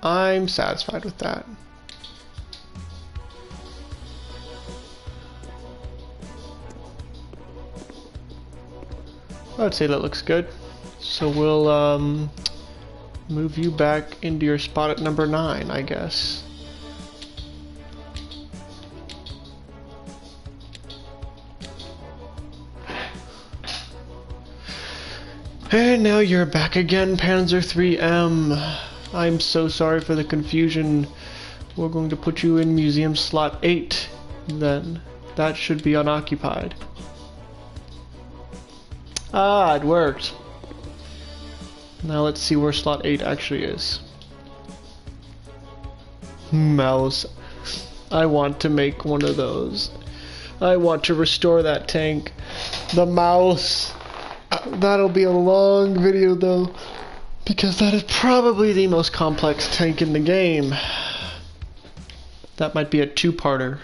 I'm satisfied with that. I'd say that looks good. So we'll move you back into your spot at number 9, I guess. And now you're back again, Pz.III. I'm so sorry for the confusion. We're going to put you in museum slot 8 then. That should be unoccupied. Ah, it worked. Now let's see where slot 8 actually is. Mouse. I want to make one of those. I want to restore that tank. The mouse. That'll be a long video though, because that is probably the most complex tank in the game. That might be a two-parter.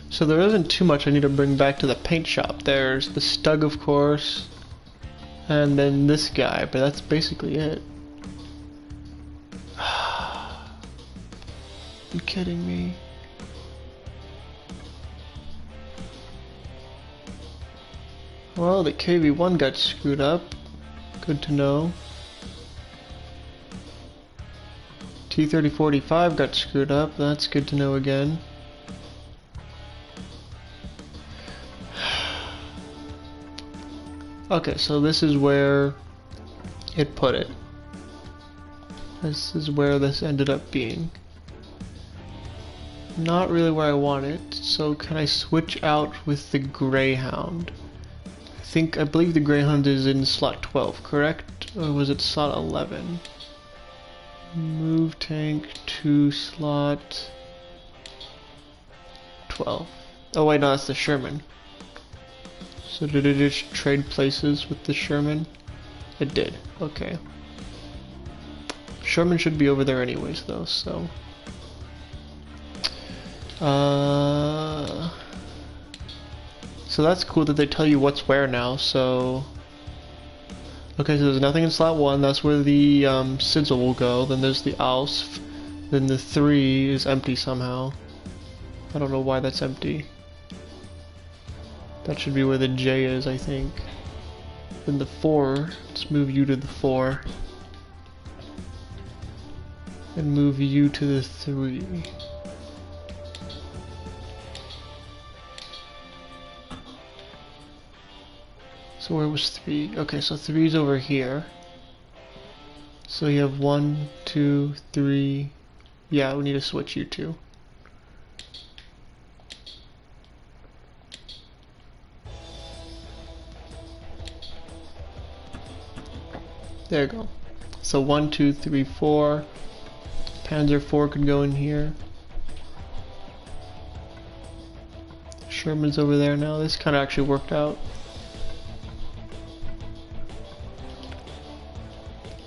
So there isn't too much I need to bring back to the paint shop. There's the Stug, of course, and then this guy, but that's basically it. You kidding me? Well, the KV-1 got screwed up. Good to know. T-3045 got screwed up. That's good to know again. Okay, so this is where it put it. This is where this ended up being. Not really where I want it, so can I switch out with the Greyhound? I believe the Greyhound is in slot 12, correct? Or was it slot 11? Move tank to slot 12. Oh wait, no, that's the Sherman. So did it just trade places with the Sherman? It did, okay. Sherman should be over there anyways though, so... So that's cool that they tell you what's where now, so... Okay, so there's nothing in slot 1, that's where the Sizzle will go, then there's the Ausf, then the 3 is empty somehow. I don't know why that's empty. That should be where the J is, I think. Then the 4, let's move you to the 4. And move you to the 3. So where was 3? Okay, so 3's over here. So you have 1, 2, 3. Yeah, we need to switch you two. There you go. So 1, 2, 3, 4. Panzer 4 could go in here. Sherman's over there now. This kind of actually worked out.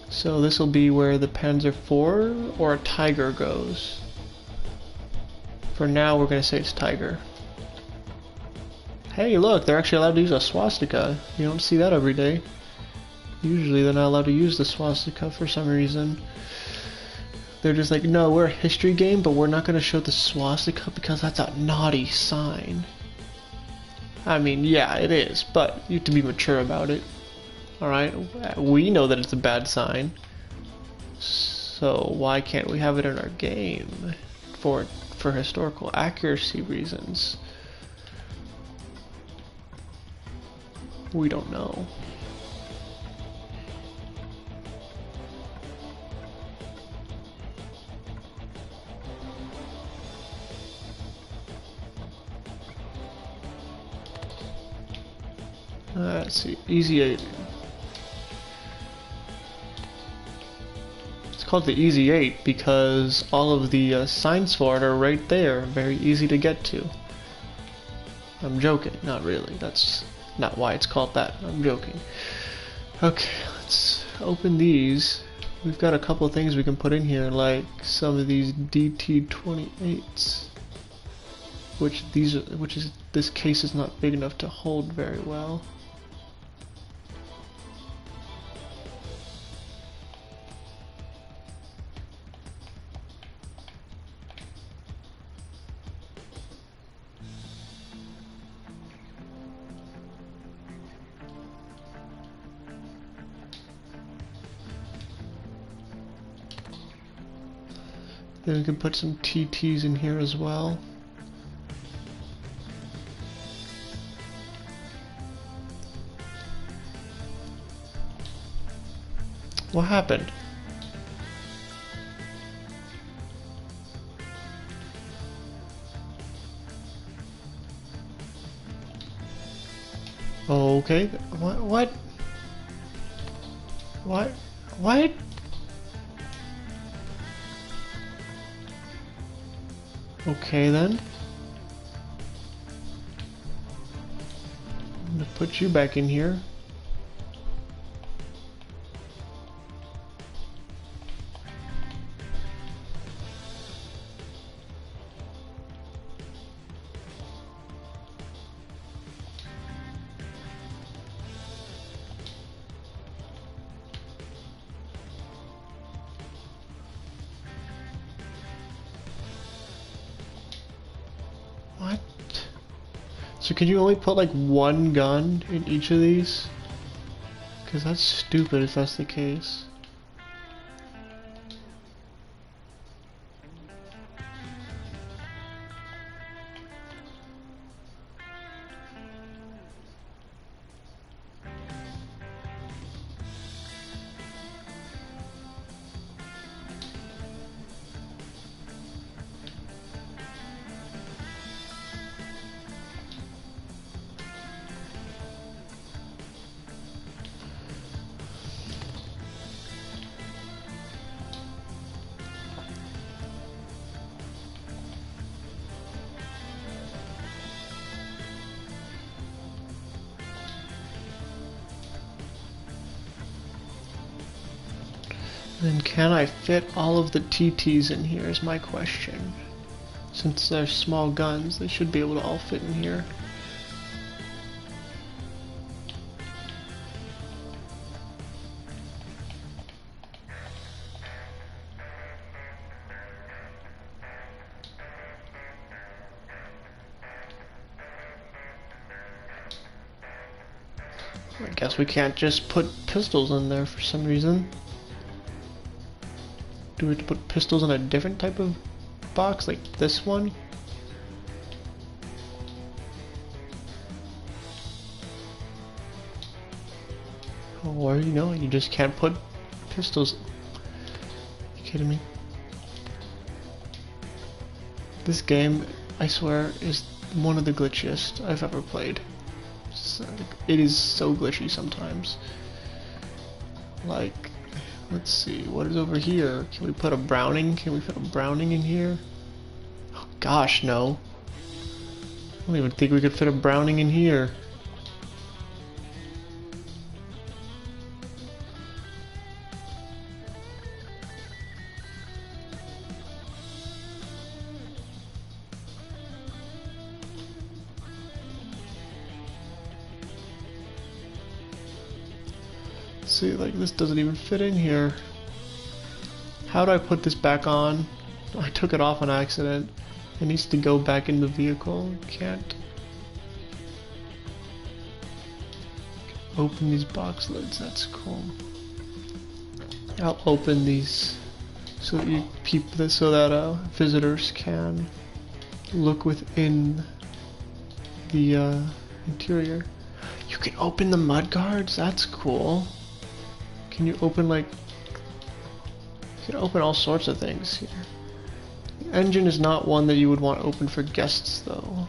So this will be where the Panzer 4 or a Tiger goes. For now, we're going to say it's Tiger. Hey, look, they're actually allowed to use a swastika. You don't see that every day. Usually they're not allowed to use the swastika for some reason. They're just like, no, we're a history game, but we're not going to show the swastika because that's a naughty sign. I mean, yeah, it is, but you have to be mature about it. Alright, we know that it's a bad sign. So why can't we have it in our game? For historical accuracy reasons. We don't know. Let's see, Easy 8. It's called the Easy 8 because all of the signs for it are right there, very easy to get to. I'm joking, not really, that's not why it's called that, I'm joking. Okay, let's open these. We've got a couple of things we can put in here, like some of these DT-28s. This case is not big enough to hold very well. Then we can put some TTs in here as well. What happened? Okay. What? What? Okay then. I'm gonna put you back in here. So can you only put like one gun in each of these? Because that's stupid if that's the case. Then can I fit all of the TTs in here is my question. Since they're small guns, they should be able to all fit in here. I guess we can't just put pistols in there for some reason. Do we have to put pistols in a different type of box, like this one? Or, you know, you just can't put pistols. Are you kidding me? This game, I swear, is one of the glitchiest I've ever played. It is so glitchy sometimes. Like, let's see, what is over here? Can we put a Browning? Can we put a Browning in here? Oh, gosh, no. I don't even think we could fit a Browning in here. See, like, this doesn't even fit in here. How do I put this back on? I took it off on accident. It needs to go back in the vehicle. Can't. Open these box lids, that's cool. I'll open these so that visitors can look within the interior. You can open the mud guards? That's cool. Can you open, like... You can open all sorts of things here. The engine is not one that you would want open for guests, though.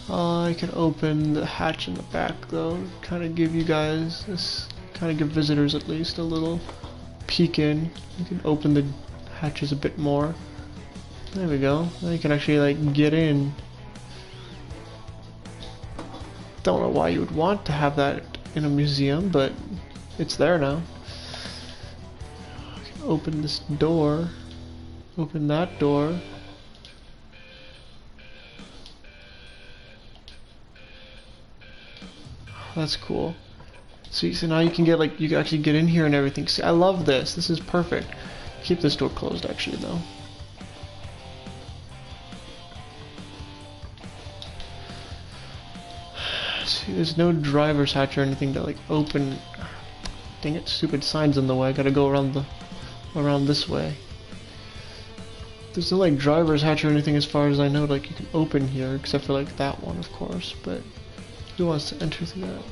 I can open the hatch in the back, though. Kind of give you guys this... Kind of give visitors, at least, a little peek in. You can open the hatches a bit more. There we go. Now you can actually, like, get in. Don't know why you would want to have that in a museum, but it's there now. I can open this door, open that door. That's cool. See, so now you can get, like, you can actually get in here and everything. See, I love this. This is perfect. Keep this door closed, actually, though. See, there's no driver's hatch or anything to, like, open. Dang it, stupid signs in the way. I gotta go around this way. There's no, like, driver's hatch or anything as far as I know, like, you can open here, except for, like, that one, of course, but who wants to enter through that?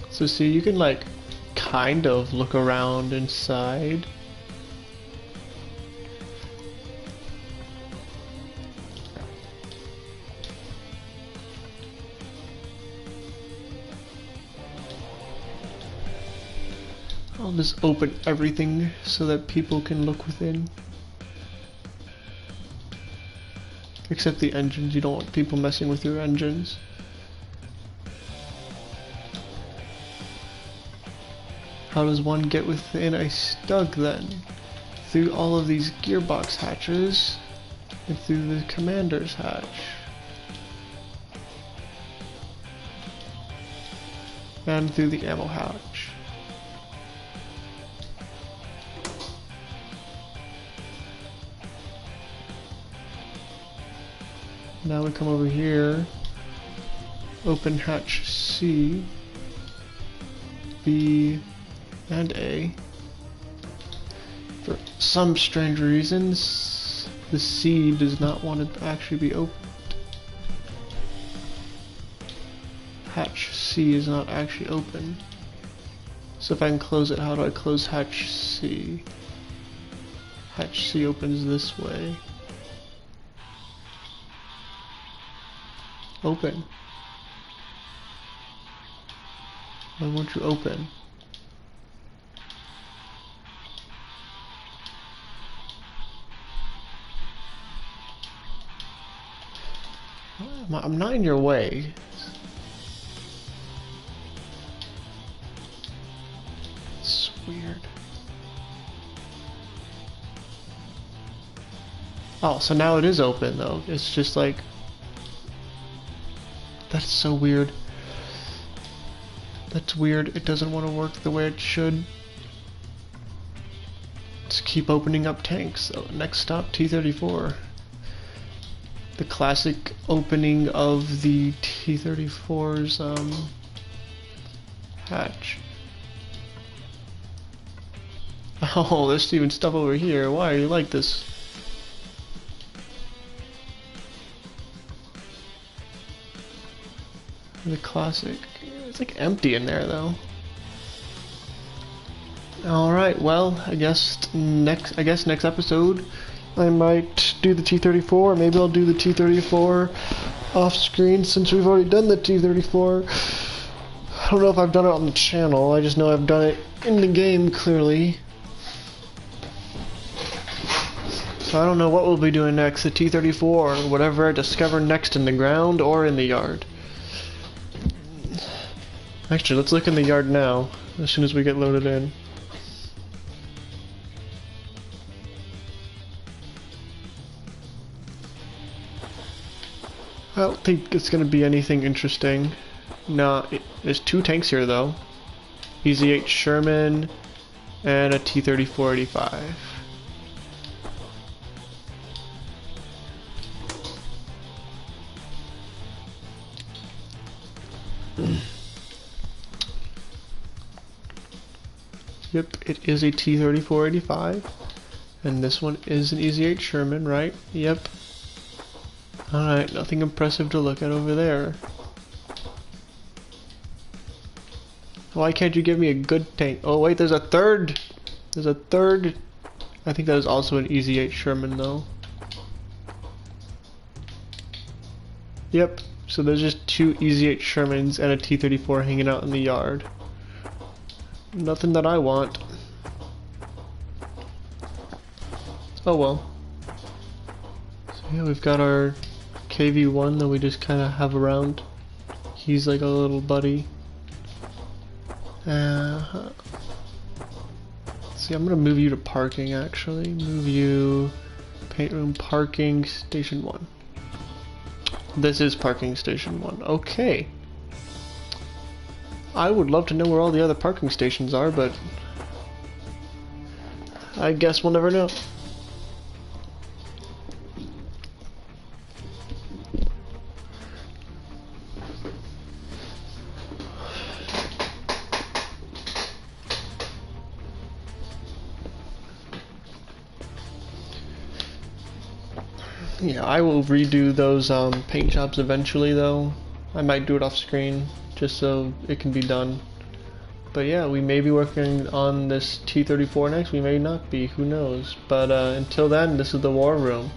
So see, you can, like, kind of look around inside. I'll just open everything so that people can look within. Except the engines, you don't want people messing with your engines. How does one get within a Stug then? Through all of these gearbox hatches and through the commander's hatch. And through the ammo hatch. Now we come over here, open hatch C, B, and A. For some strange reasons, the C does not want to actually be opened. Hatch C is not actually open. So if I can close it, how do I close hatch C? Hatch C opens this way. Open. Why won't you open? I'm not in your way. It's weird. Oh, so now it is open though. It's just like... That's so weird. That's weird. It doesn't want to work the way it should. Just keep opening up tanks. So next stop, T-34. The classic opening of the T-34's hatch. Oh, there's even stuff over here. Why are you like this? The classic. It's like empty in there though. Alright, well, I guess next episode I might do the T-34, or maybe I'll do the T-34 off screen since we've already done the T-34. I don't know if I've done it on the channel, I just know I've done it in the game clearly. So I don't know what we'll be doing next, the T-34 or whatever I discover next in the ground or in the yard. Actually, let's look in the yard now, as soon as we get loaded in. I don't think it's going to be anything interesting. No, there's two tanks here though. Pz.III Sherman and a T-34-85. Yep, it is a T-34-85. And this one is an Pz.III Sherman, right? Yep. Alright, nothing impressive to look at over there. Why can't you give me a good tank? Oh wait, there's a third! There's a third... I think that is also an Pz.III Sherman though. Yep, so there's just two Pz.III Shermans and a T-34 hanging out in the yard. Nothing that I want. Oh well. So yeah, we've got our KV-1 that we just kind of have around. He's like a little buddy. See, I'm gonna move you to parking actually. Move you... Paint room, parking, station 1. This is parking station 1. Okay. I would love to know where all the other parking stations are, but I guess we'll never know. Yeah, I will redo those paint jobs eventually though. I might do it off screen just so it can be done. But yeah, we may be working on this T-34 next, we may not be, who knows. But until then, this is the War Room.